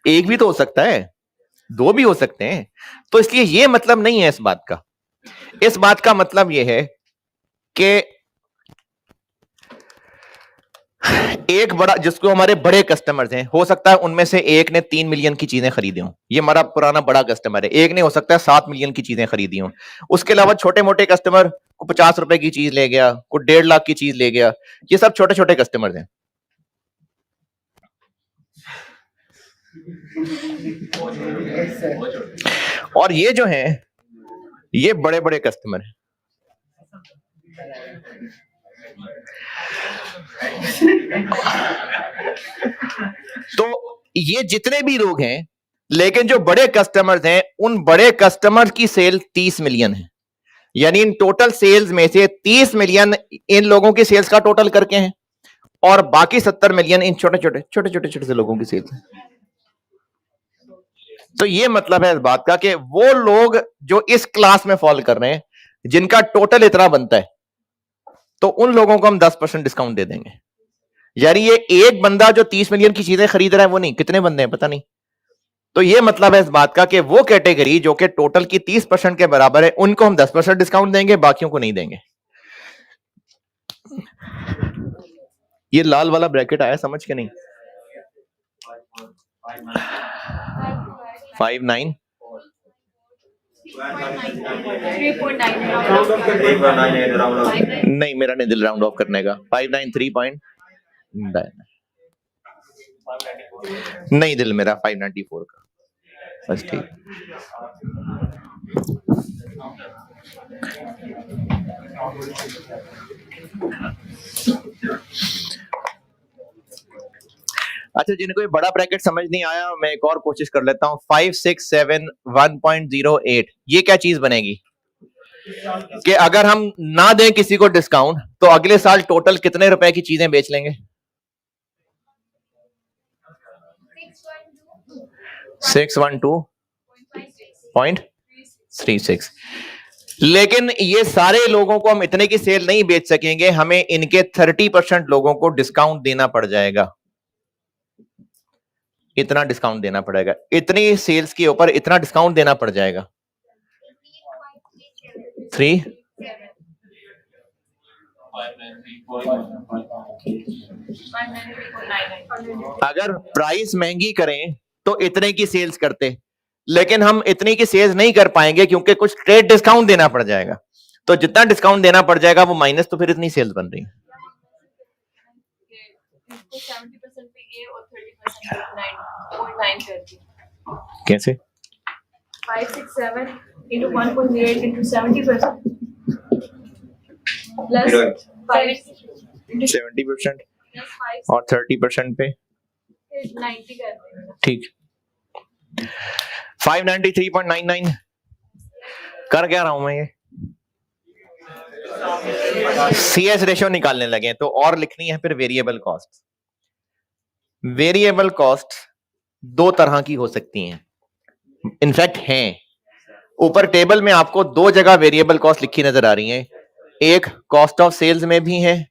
Speaker 1: एक भी तो हो सकता है, 2 भी हो सकते हैं। तो इसलिए ये मतलब नहीं है इस बात का। इस बात का मतलब ये है कि एक बड़ा, जिसको हमारे बड़े कस्टमर्स हैं, हो सकता है उनमें से एक ने 3 मिलियन की चीजें खरीदी हों, ये हमारा पुराना बड़ा कस्टमर है। एक ने हो सकता है 7 मिलियन की चीजें खरीदी हों। उसके अलावा छोटे मोटे कस्टमर को 50 रुपए की चीज ले गया, को 1.5 लाख की चीज ले गया, ये सब छोटे छोटे कस्टमर्स हैं। और ये जो है, ये बड़े बड़े कस्टमर हैं। तो ये जितने भी लोग हैं, लेकिन जो बड़े कस्टमर्स हैं, उन बड़े कस्टमर्स की सेल 30 मिलियन है। यानी इन टोटल सेल्स में से 30 मिलियन इन लोगों की सेल्स का टोटल करके हैं, और बाकी 70 मिलियन इन छोटे छोटे से लोगों की सेल्स है। तो ये मतलब है इस बात का कि वो लोग जो इस क्लास में फॉल कर रहे हैं, जिनका टोटल इतना बनता है, तो उन लोगों को हम 10% डिस्काउंट दे देंगे। यानी ये एक बंदा जो 30 मिलियन की चीजें खरीद रहा है वो नहीं, कितने बंदे हैं पता नहीं। तो ये मतलब है इस बात का कि वो कैटेगरी जो कि टोटल की 30% के बराबर है, उनको हम 10% डिस्काउंट देंगे, बाकियों को नहीं देंगे। ये लाल वाला ब्रैकेट आया समझ के नहीं? 5.9 नहीं, मेरा नहीं दिल राउंड ऑफ करने का। 593 नहीं दिल मेरा 594 का बस। ठीक, अच्छा, जिनको ये बड़ा ब्रैकेट समझ नहीं आया, मैं एक और कोशिश कर लेता हूं। 567 1.08 ये क्या चीज बनेगी कि अगर हम ना दें किसी को डिस्काउंट, तो अगले साल टोटल कितने रुपए की चीजें बेच लेंगे? 612.36। लेकिन ये सारे लोगों को हम इतने की सेल नहीं बेच सकेंगे, हमें इनके 30% लोगों को डिस्काउंट देना पड़ जाएगा। इतना डिस्काउंट देना पड़ेगा, इतनी सेल्स के ऊपर इतना डिस्काउंट देना पड़ जाएगा। 3 अगर प्राइस महंगी करें तो इतने की सेल्स करते, लेकिन हम इतनी की सेल्स नहीं कर पाएंगे क्योंकि कुछ ट्रेड डिस्काउंट देना पड़ जाएगा। तो जितना डिस्काउंट देना पड़ जाएगा वो माइनस, तो फिर इतनी सेल्स बन रही है। 70% पे ये और 30% 9.9 करती कैसे? 567 into 1.8 into 70% plus 70% और 30% पे 90 करते हैं। ठीक, 593.99 कर क्या रहा हूं मैं? ये CS रेशियो निकालने लगे तो और लिखनी है फिर वेरिएबल कॉस्ट। वेरिएबल कॉस्ट दो तरह की हो सकती हैं, इनफैक्ट हैं। ऊपर टेबल में आपको दो जगह वेरिएबल कॉस्ट लिखी नजर आ रही है, एक कॉस्ट ऑफ सेल्स में भी है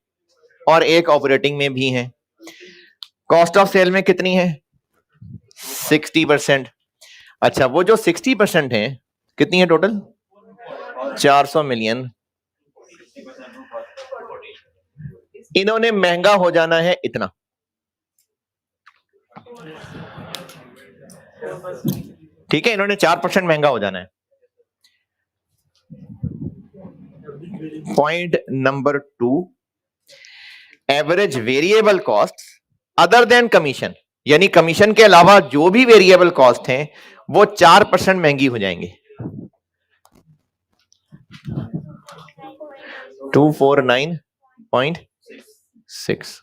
Speaker 1: और एक ऑपरेटिंग में भी है। कॉस्ट ऑफ सेल में कितनी है? 60%। अच्छा, वो जो 60% है कितनी है टोटल? 400 मिलियन। इन्होंने महंगा हो जाना है इतना, ठीक है, इन्होंने 4% महंगा हो जाना है। Point number 2, average variable cost other than commission, यानी कमीशन के अलावा जो भी वेरिएबल कॉस्ट हैं वो 4% महंगी हो जाएंगे। 249.6।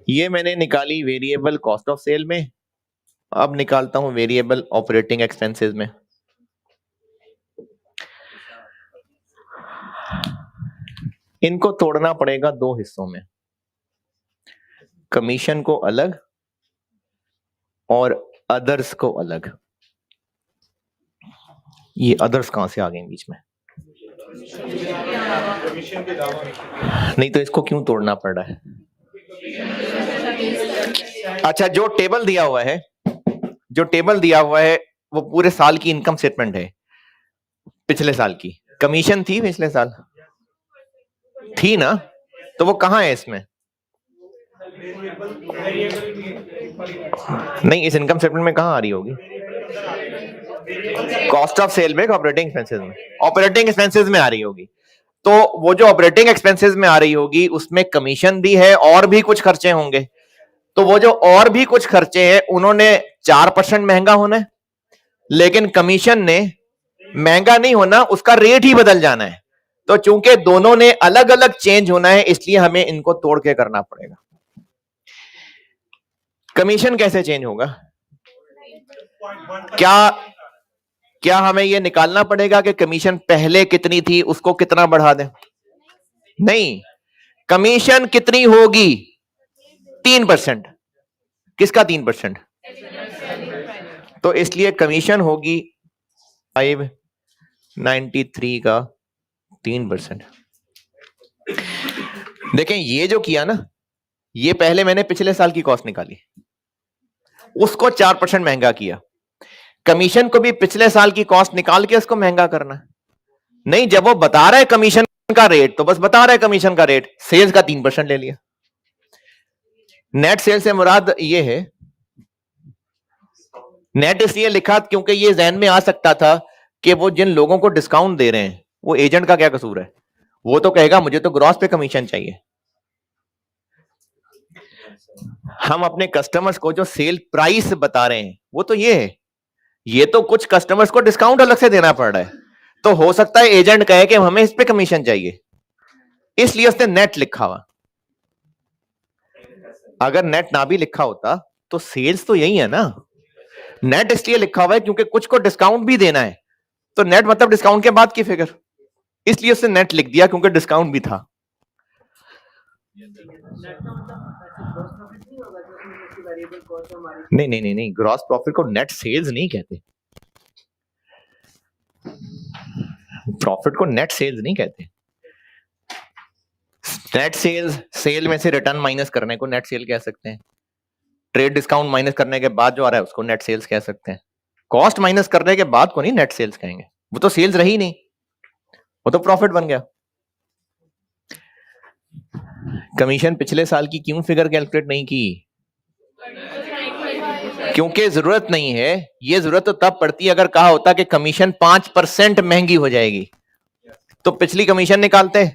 Speaker 1: ये मैंने निकाली वेरिएबल कॉस्ट ऑफ सेल में। अब निकालता हूं वेरिएबल ऑपरेटिंग एक्सपेंसेस में। इनको तोड़ना पड़ेगा दो हिस्सों में, कमीशन को अलग और अदर्स को अलग। ये अदर्स कहां से आ गए बीच में? नहीं तो इसको क्यों तोड़ना पड़ रहा है? अच्छा, जो टेबल दिया हुआ है, जो टेबल दिया हुआ है वो पूरे साल की इनकम स्टेटमेंट है। पिछले साल की कमीशन थी, पिछले साल थी ना, तो वो कहां है इसमें? नहीं, इस इनकम स्टेटमेंट में कहां आ रही होगी? कॉस्ट ऑफ सेल में, ऑपरेटिंग एक्सपेंसेस में, ऑपरेटिंग एक्सपेंसेस में आ रही होगी। तो वो जो ऑपरेटिंग एक्सपेंसेस में आ रही होगी उसमें कमीशन भी है और भी कुछ खर्चे होंगे। तो वो जो और भी कुछ खर्चे हैं उन्होंने 4% महंगा होना है, लेकिन कमीशन ने महंगा नहीं होना, उसका रेट ही बदल जाना है। तो चूंकि दोनों ने अलग अलग चेंज होना है, इसलिए हमें इनको तोड़ के करना पड़ेगा। कमीशन कैसे चेंज होगा? क्या हमें यह निकालना पड़ेगा कि कमीशन पहले कितनी थी, उसको कितना बढ़ा दें? नहीं, कमीशन कितनी होगी? 3%। किसका 3%? तो इसलिए कमीशन होगी 593 का 3%। देखें, ये जो किया ना, ये पहले मैंने पिछले साल की कॉस्ट निकाली, उसको 4% महंगा किया। कमीशन को भी पिछले साल की कॉस्ट निकाल के उसको महंगा करना नहीं। जब वो बता रहा है कमीशन का रेट, तो बस बता रहा है कमीशन का रेट, सेल्स का 3% ले लिया। नेट सेल से मुराद ये है, नेट इसलिए लिखा क्योंकि ये जहन में आ सकता था कि वो जिन लोगों को डिस्काउंट दे रहे हैं, वो एजेंट का क्या कसूर है? वो तो कहेगा मुझे तो ग्रॉस पे कमीशन चाहिए। हम अपने कस्टमर्स को जो सेल प्राइस बता रहे हैं, वो तो ये है। ये तो कुछ कस्टमर्स को डिस्काउंट अलग से देना पड़ रहा है, तो हो सकता है एजेंट कहे कि हमें इस पे कमीशन चाहिए, इसलिए उसने नेट लिखा हुआ। अगर नेट ना भी लिखा होता तो सेल्स तो यही है ना। नेट इसलिए लिखा हुआ है क्योंकि कुछ को डिस्काउंट भी देना है, तो नेट मतलब डिस्काउंट के बाद की फिगर, इसलिए उसने नेट लिख दिया क्योंकि डिस्काउंट भी था। नहीं नहीं नहीं नहीं, ग्रॉस प्रॉफिट को नेट सेल्स नहीं कहते, प्रॉफिट को नेट सेल्स नहीं कहते। नेट सेल्स, सेल में से रिटर्न माइनस करने को नेट सेल कह सकते हैं। ट्रेड डिस्काउंट माइनस करने के बाद जो आ रहा है उसको नेट सेल्स कह सकते हैं। कॉस्ट माइनस करने के बाद को नहीं नेट सेल्स कहेंगे, वो तो सेल्स रही नहीं, वो तो प्रॉफिट बन गया। कमीशन पिछले साल की क्यों फिगर कैलकुलेट नहीं की? क्योंकि जरूरत नहीं है। ये जरूरत तो तब पड़ती अगर कहा होता कि कमीशन 5% महंगी हो जाएगी, तो पिछली कमीशन निकालते,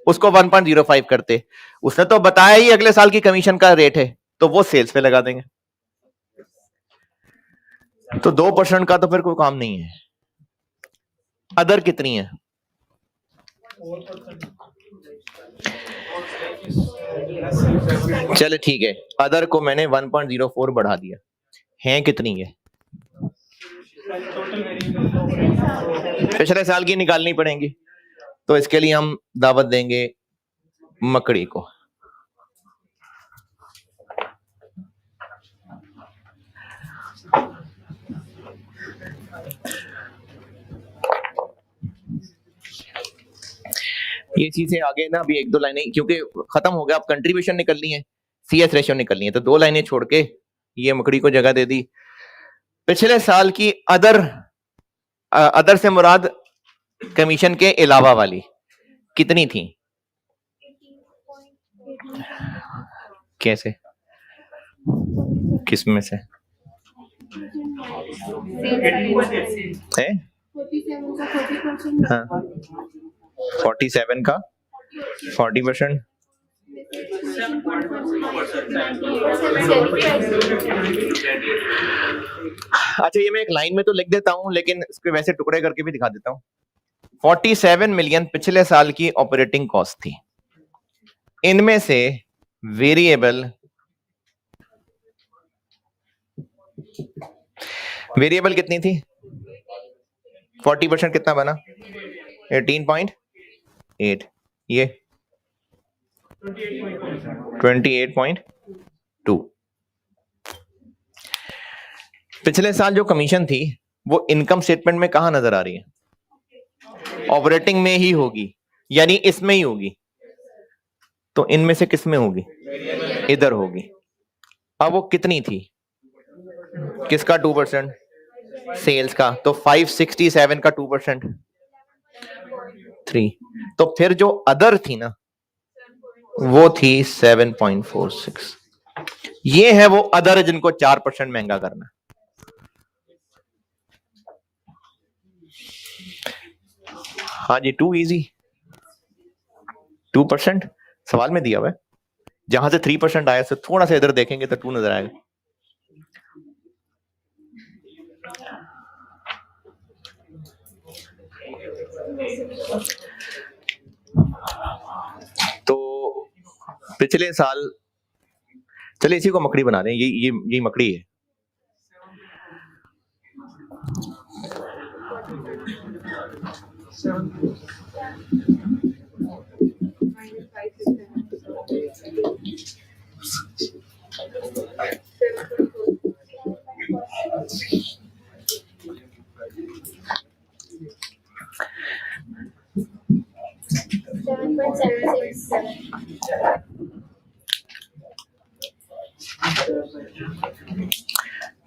Speaker 1: उसको 1.05 करते। उसने तो बताया ही अगले साल की कमीशन का रेट है, तो वो सेल्स पे लगा देंगे। तो 2% का तो फिर कोई काम नहीं है। अदर कितनी है? चले ठीक है, अदर को मैंने 1.04 बढ़ा दिया, है कितनी है? पिछले साल की निकालनी पड़ेंगी, तो इसके लिए हम दावत देंगे मकड़ी को। ये चीजें आगे ना अभी एक दो लाइनें, क्योंकि खत्म हो गया, अब कंट्रीब्यूशन निकलनी है, सीएस रेशियो निकलनी है, तो 2 लाइनें छोड़ के ये मकड़ी को जगह दे दी। पिछले साल की अदर से मुराद कमीशन के अलावा वाली कितनी थी? कैसे, किस में से है? हाँ, 47 का 40%। अच्छा, ये मैं एक लाइन में तो लिख देता हूं, लेकिन इसके वैसे टुकड़े करके भी दिखा देता हूं। 47 मिलियन पिछले साल की ऑपरेटिंग कॉस्ट थी। इनमें से वेरिएबल कितनी थी? 40% कितना बना? 18.8। ये 28.2। पिछले साल जो कमीशन थी वो इनकम स्टेटमेंट में कहां नजर आ रही है? ऑपरेटिंग में ही होगी, यानी इसमें ही होगी। तो इनमें से किस में होगी? इधर होगी। अब वो कितनी थी? किसका 2%? सेल्स का। तो 567 का 2% 3। तो फिर जो अदर थी ना, वो थी 7.46। ये है वो अदर जिनको 4% महंगा करना। हाँ जी, टू इजी। 2% सवाल में दिया हुआ है, जहां से 3% आया, से थोड़ा सा इधर देखेंगे तो 2 नजर आएगा। तो पिछले साल, चलिए इसी को मकड़ी बना दें, ये मकड़ी है।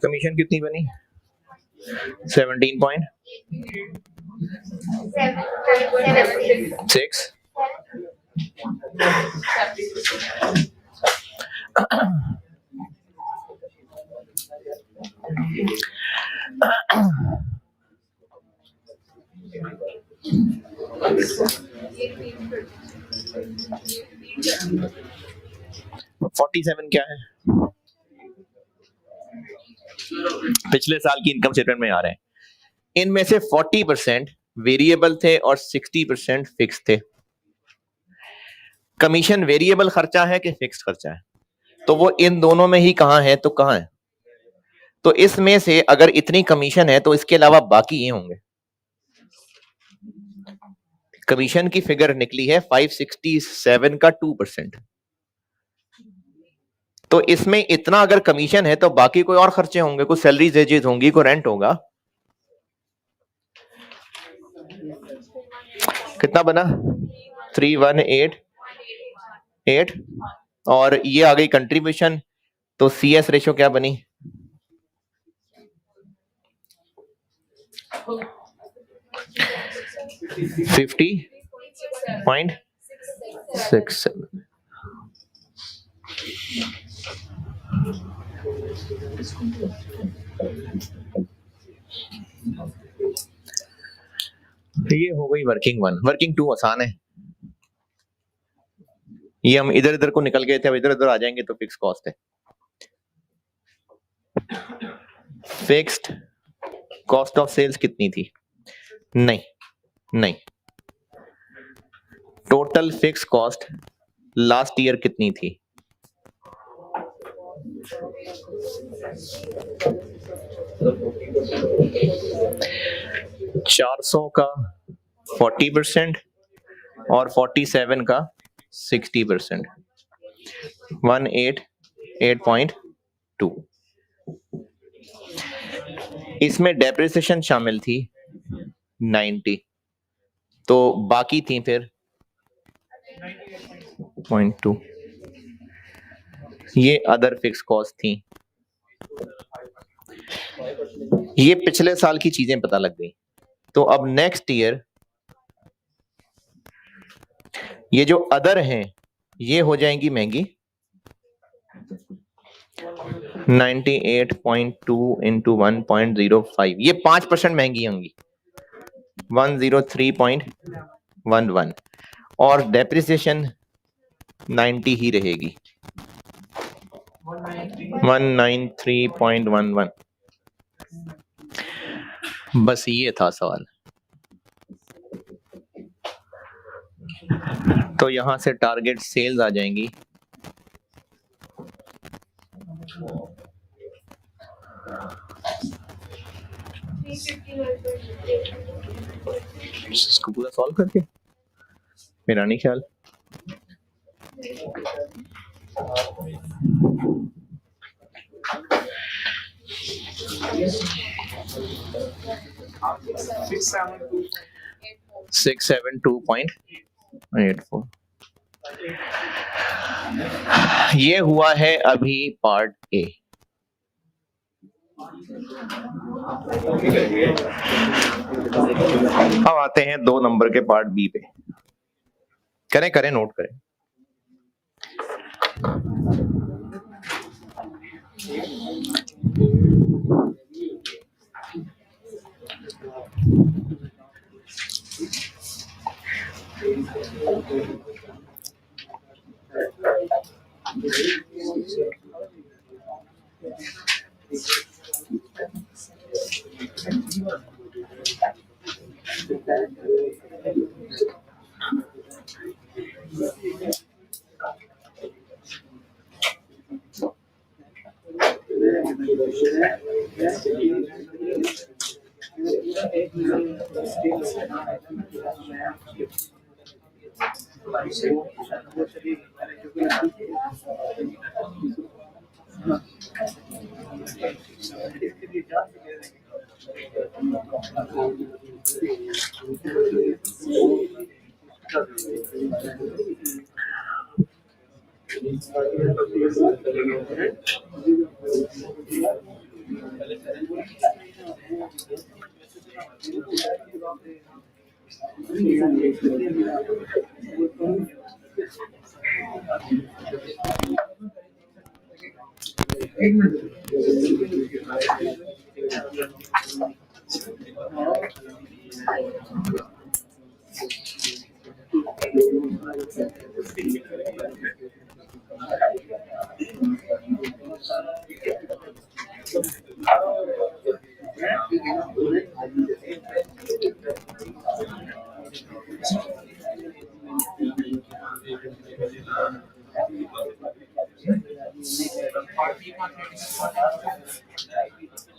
Speaker 1: कमीशन कितनी बनी? 17.6। $47 क्या है? पिछले साल की इनकम स्टेटमेंट में आ रहे हैं। इनमें से 40% वेरिएबल थे और 60% फिक्स थे। कमीशन वेरिएबल खर्चा है कि फिक्स खर्चा है? तो वो इन दोनों में ही कहां है, तो कहां है? तो इसमें से अगर इतनी कमीशन है तो इसके अलावा बाकी ये होंगे। कमीशन की फिगर निकली है 567 का 2%। तो इसमें इतना अगर कमीशन है तो बाकी कोई और खर्चे होंगे, कोई सैलरीज एजेस होंगी, कोई रेंट होगा। कितना बना? 3188 और ये आ गई कंट्रीब्यूशन। तो CS रेशो क्या बनी? 50.67। ये हो गई वर्किंग 1। वर्किंग 2 आसान है। ये हम इधर इधर को निकल गए थे, अब इधर इधर आ जाएंगे तो फिक्स कॉस्ट है। फिक्स्ड कॉस्ट ऑफ सेल्स कितनी थी? नहीं, total fix cost last year कितनी थी? $400 का 40% और 47 का 60%, 188.2। इसमें डेप्रिसिएशन शामिल थी 90, तो बाकी थी फिर 0.2। ये अदर फिक्स कॉस्ट थी। ये पिछले साल की चीजें पता लग गई। तो अब नेक्स्ट ईयर ये जो अदर हैं ये हो जाएंगी महंगी। 98.2 इंटू 1.05, ये 5% महंगी होंगी, 103.11। और डेप्रिसिएशन 90 ही रहेगी, 193.11। बस ये था सवाल। तो यहां से टारगेट सेल्स आ जाएंगी। इसको पूरा सॉल्व करके मेरा नहीं ख्याल। $672.84। ये हुआ है अभी पार्ट ए। अब आते हैं 2 नंबर के पार्ट बी पे। करें नोट करें।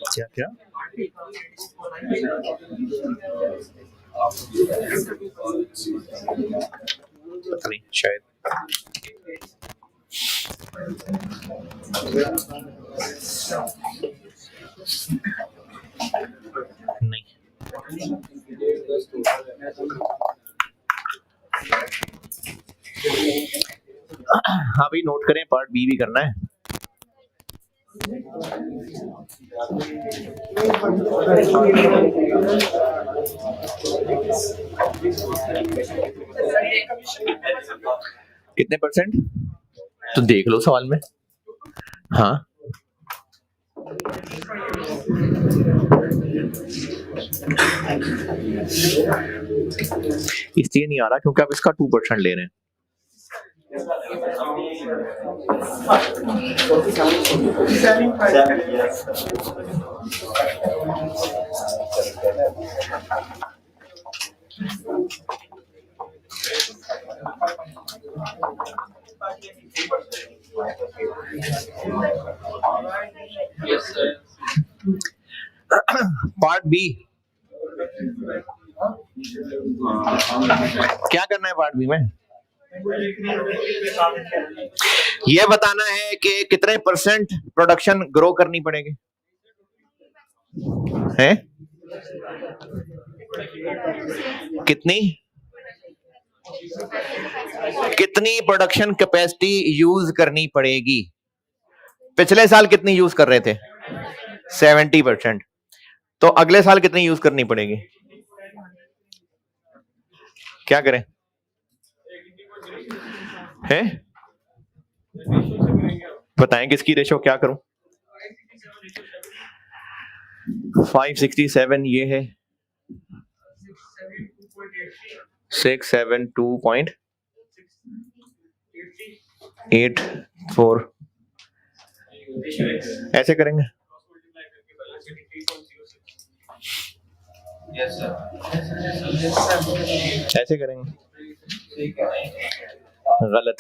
Speaker 1: क्या क्या पता नहीं, शायद नहीं। हाँ भाई, नोट करें, पार्ट बी भी करना है। कितने परसेंट तो देख लो सवाल में। हाँ, इसलिए नहीं आ रहा क्योंकि आप इसका 2% ले रहे हैं। पार्ट बी क्या करना है? पार्ट बी में यह बताना है कि कितने परसेंट प्रोडक्शन ग्रो करनी पड़ेगी है, कितनी प्रोडक्शन कैपेसिटी यूज करनी पड़ेगी। पिछले साल कितनी यूज कर रहे थे? 70%। तो अगले साल कितनी यूज करनी पड़ेगी? क्या करें? है बताएं किसकी रेशो क्या करूं? 567 ये है, 672.84 ऐसे करेंगे। ऐसे करेंगे। गलत।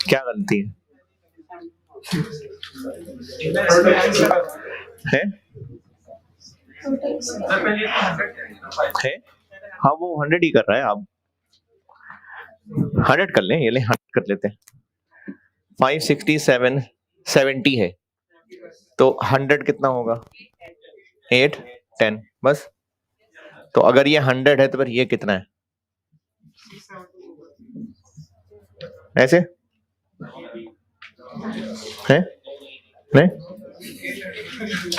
Speaker 1: क्या गलती है? है? हाँ वो 100 ही कर रहा है, आप 100 कर लें, ये ले 100 कर लेते हैं। 567 70 है तो 100 कितना होगा? 8 10 बस। तो अगर ये 100 है तो फिर ये कितना है? ऐसे है? नहीं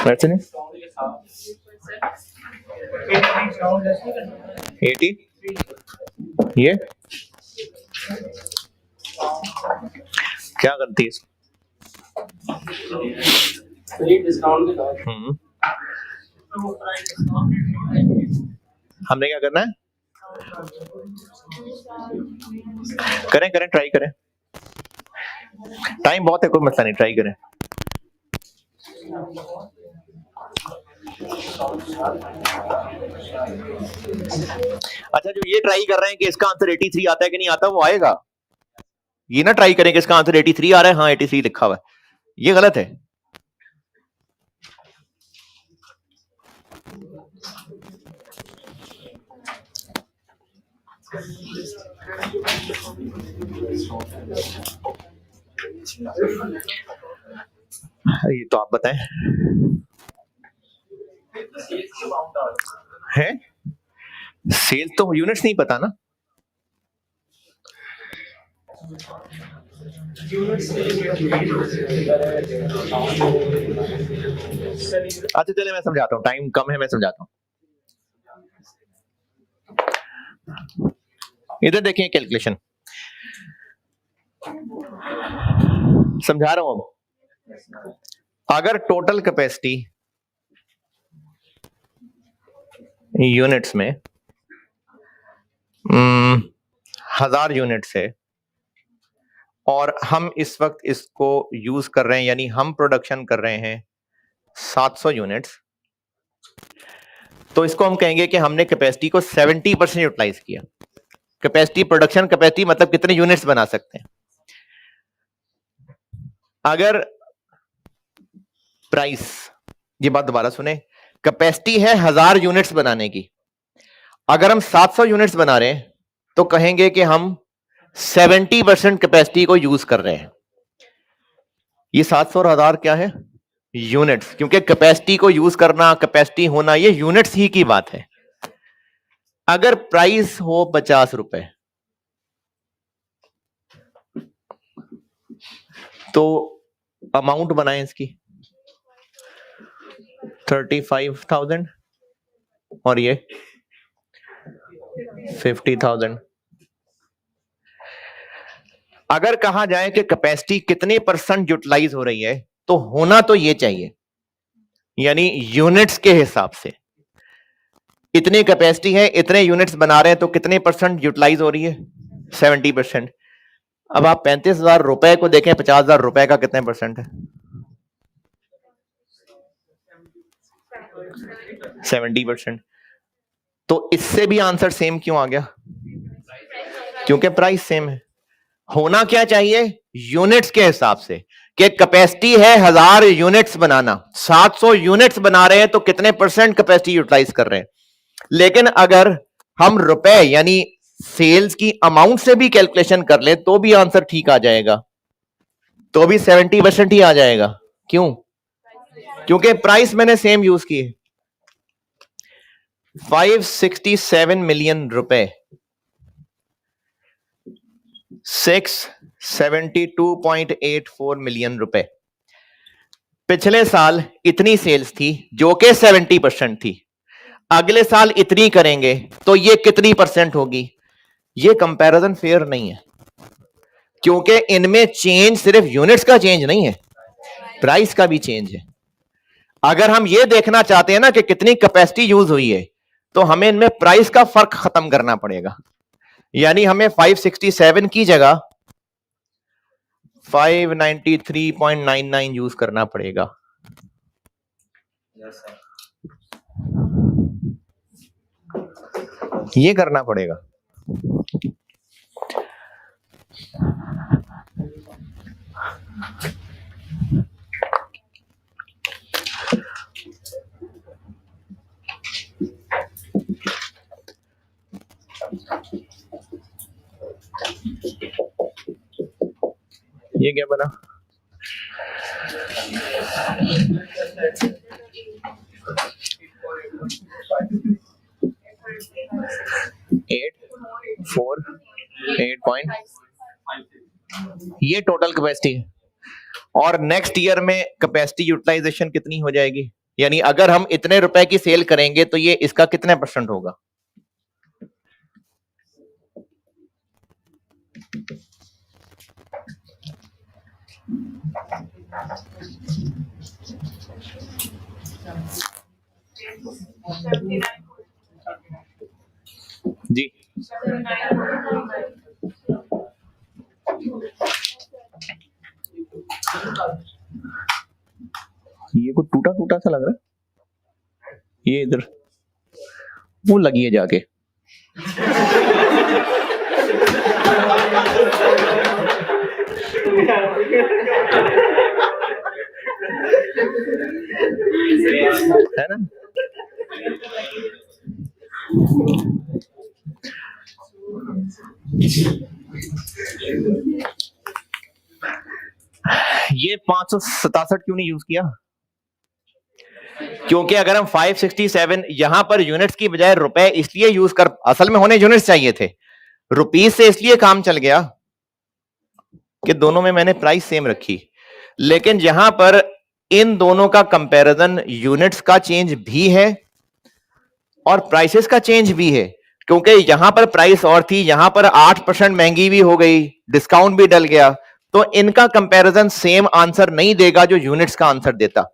Speaker 1: वैसे नहीं। 80 ये क्या करती है? हमने क्या करना है? करें ट्राई करें, टाइम बहुत है, कोई मसला नहीं, ट्राई करें। अच्छा, जो ये ट्राई कर रहे हैं कि इसका आंसर 83 आता है कि नहीं आता, वो आएगा। ये ना ट्राई करें कि इसका आंसर 83 आ रहा है, हाँ 83 लिखा हुआ है, ये गलत है। ये तो आप बताएं है, सेल तो यूनिट्स नहीं पता ना। अच्छा चले मैं समझाता हूँ, टाइम कम है, मैं समझाता हूँ। इधर देखें कैलकुलेशन, समझा रहा हूं। अगर टोटल कैपेसिटी यूनिट्स में 1000 यूनिट्स है और हम इस वक्त इसको यूज कर रहे हैं, यानी हम प्रोडक्शन कर रहे हैं 700 यूनिट्स, तो इसको हम कहेंगे कि हमने कैपेसिटी को 70% यूटिलाइज किया। कैपेसिटी, प्रोडक्शन कैपेसिटी मतलब कितने यूनिट्स बना सकते हैं। अगर प्राइस, ये बात दोबारा सुने, कैपेसिटी है 1000 यूनिट्स बनाने की, अगर हम 700 यूनिट्स बना रहे हैं तो कहेंगे कि हम 70% कैपेसिटी को यूज कर रहे हैं। ये 700 और 1000 क्या है, यूनिट्स, क्योंकि कैपेसिटी को यूज करना, कैपेसिटी होना, ये यूनिट्स ही की बात है। अगर प्राइस हो 50 रुपए तो अमाउंट बनाएं इसकी 35,000 और ये 50,000। अगर कहा जाए कि कैपेसिटी कितने % यूटिलाइज हो रही है, तो होना तो ये चाहिए, यानी यूनिट्स के हिसाब से इतनी कैपेसिटी है, इतने यूनिट्स बना रहे हैं, तो कितने % यूटिलाइज हो रही है, 70%। अब आप 35,000 रुपए को देखें, 50,000 रुपए का कितने % है, 70%। तो इससे भी आंसर सेम क्यों आ गया, क्योंकि प्राइस सेम है। होना क्या चाहिए, यूनिट्स के हिसाब से, कि कैपेसिटी है 1000 यूनिट्स बनाना, 700 यूनिट्स बना रहे हैं, तो कितने % कैपेसिटी यूटिलाइज कर रहे हैं। लेकिन अगर हम रुपए यानी सेल्स की अमाउंट से भी कैलकुलेशन कर ले तो भी आंसर ठीक आ जाएगा, तो भी 70% ही आ जाएगा। क्यों, क्योंकि प्राइस मैंने सेम यूज की है, 567 मिलियन रुपए, 672.84 मिलियन रुपए। पिछले साल इतनी सेल्स थी जो कि 70% थी, अगले साल इतनी करेंगे तो ये कितनी % होगी। ये कंपैरिजन फेयर नहीं है, क्योंकि इनमें चेंज सिर्फ यूनिट्स का चेंज नहीं है, प्राइस का भी चेंज है। अगर हम ये देखना चाहते हैं ना कि कितनी कैपेसिटी यूज हुई है, तो हमें इनमें प्राइस का फर्क खत्म करना पड़ेगा, यानी हमें 567 की जगह 593.99 यूज करना पड़ेगा। ये करना पड़ेगा। ये क्या बना, ये टोटल कैपेसिटी है, और नेक्स्ट ईयर में कैपेसिटी यूटिलाइजेशन कितनी हो जाएगी, यानी अगर हम इतने रुपए की सेल करेंगे तो ये इसका कितने % होगा। जी ये कुछ टूटा टूटा सा लग रहा है। ये इधर वो लगी है जाके। है ना? ये 567 क्यों नहीं यूज किया? क्योंकि अगर हम 567 यहां पर यूनिट्स की बजाय रुपए इसलिए यूज कर, असल में होने यूनिट्स चाहिए थे, रुपीज से इसलिए काम चल गया कि दोनों में मैंने प्राइस सेम रखी, लेकिन यहां पर इन दोनों का कंपैरिजन यूनिट्स का चेंज भी है और प्राइसेस का चेंज भी है, क्योंकि यहां पर प्राइस और थी, यहां पर 8% महंगी भी हो गई, डिस्काउंट भी डल गया, तो इनका कंपैरिजन सेम आंसर नहीं देगा जो यूनिट्स का आंसर देता।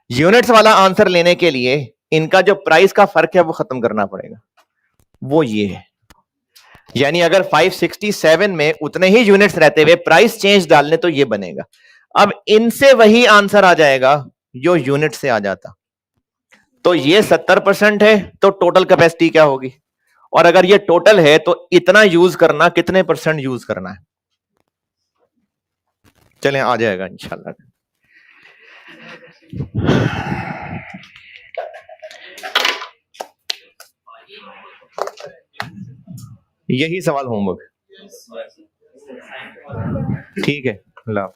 Speaker 1: यूनिट्स वाला आंसर लेने के लिए इनका जो प्राइस का फर्क है वो खत्म करना पड़ेगा, वो ये है। यानी अगर 567 में उतने ही यूनिट्स रहते हुए प्राइस चेंज डालने तो ये बनेगा। अब इनसे वही आंसर आ जाएगा जो यूनिट से आ जाता। तो ये 70% है, तो टोटल कैपेसिटी क्या होगी? और अगर ये टोटल है तो इतना यूज करना, कितने परसेंट यूज करना है? चलें, आ जाएगा इंशाल्लाह। यही सवाल होमवर्क। ठीक है, अल्लाह।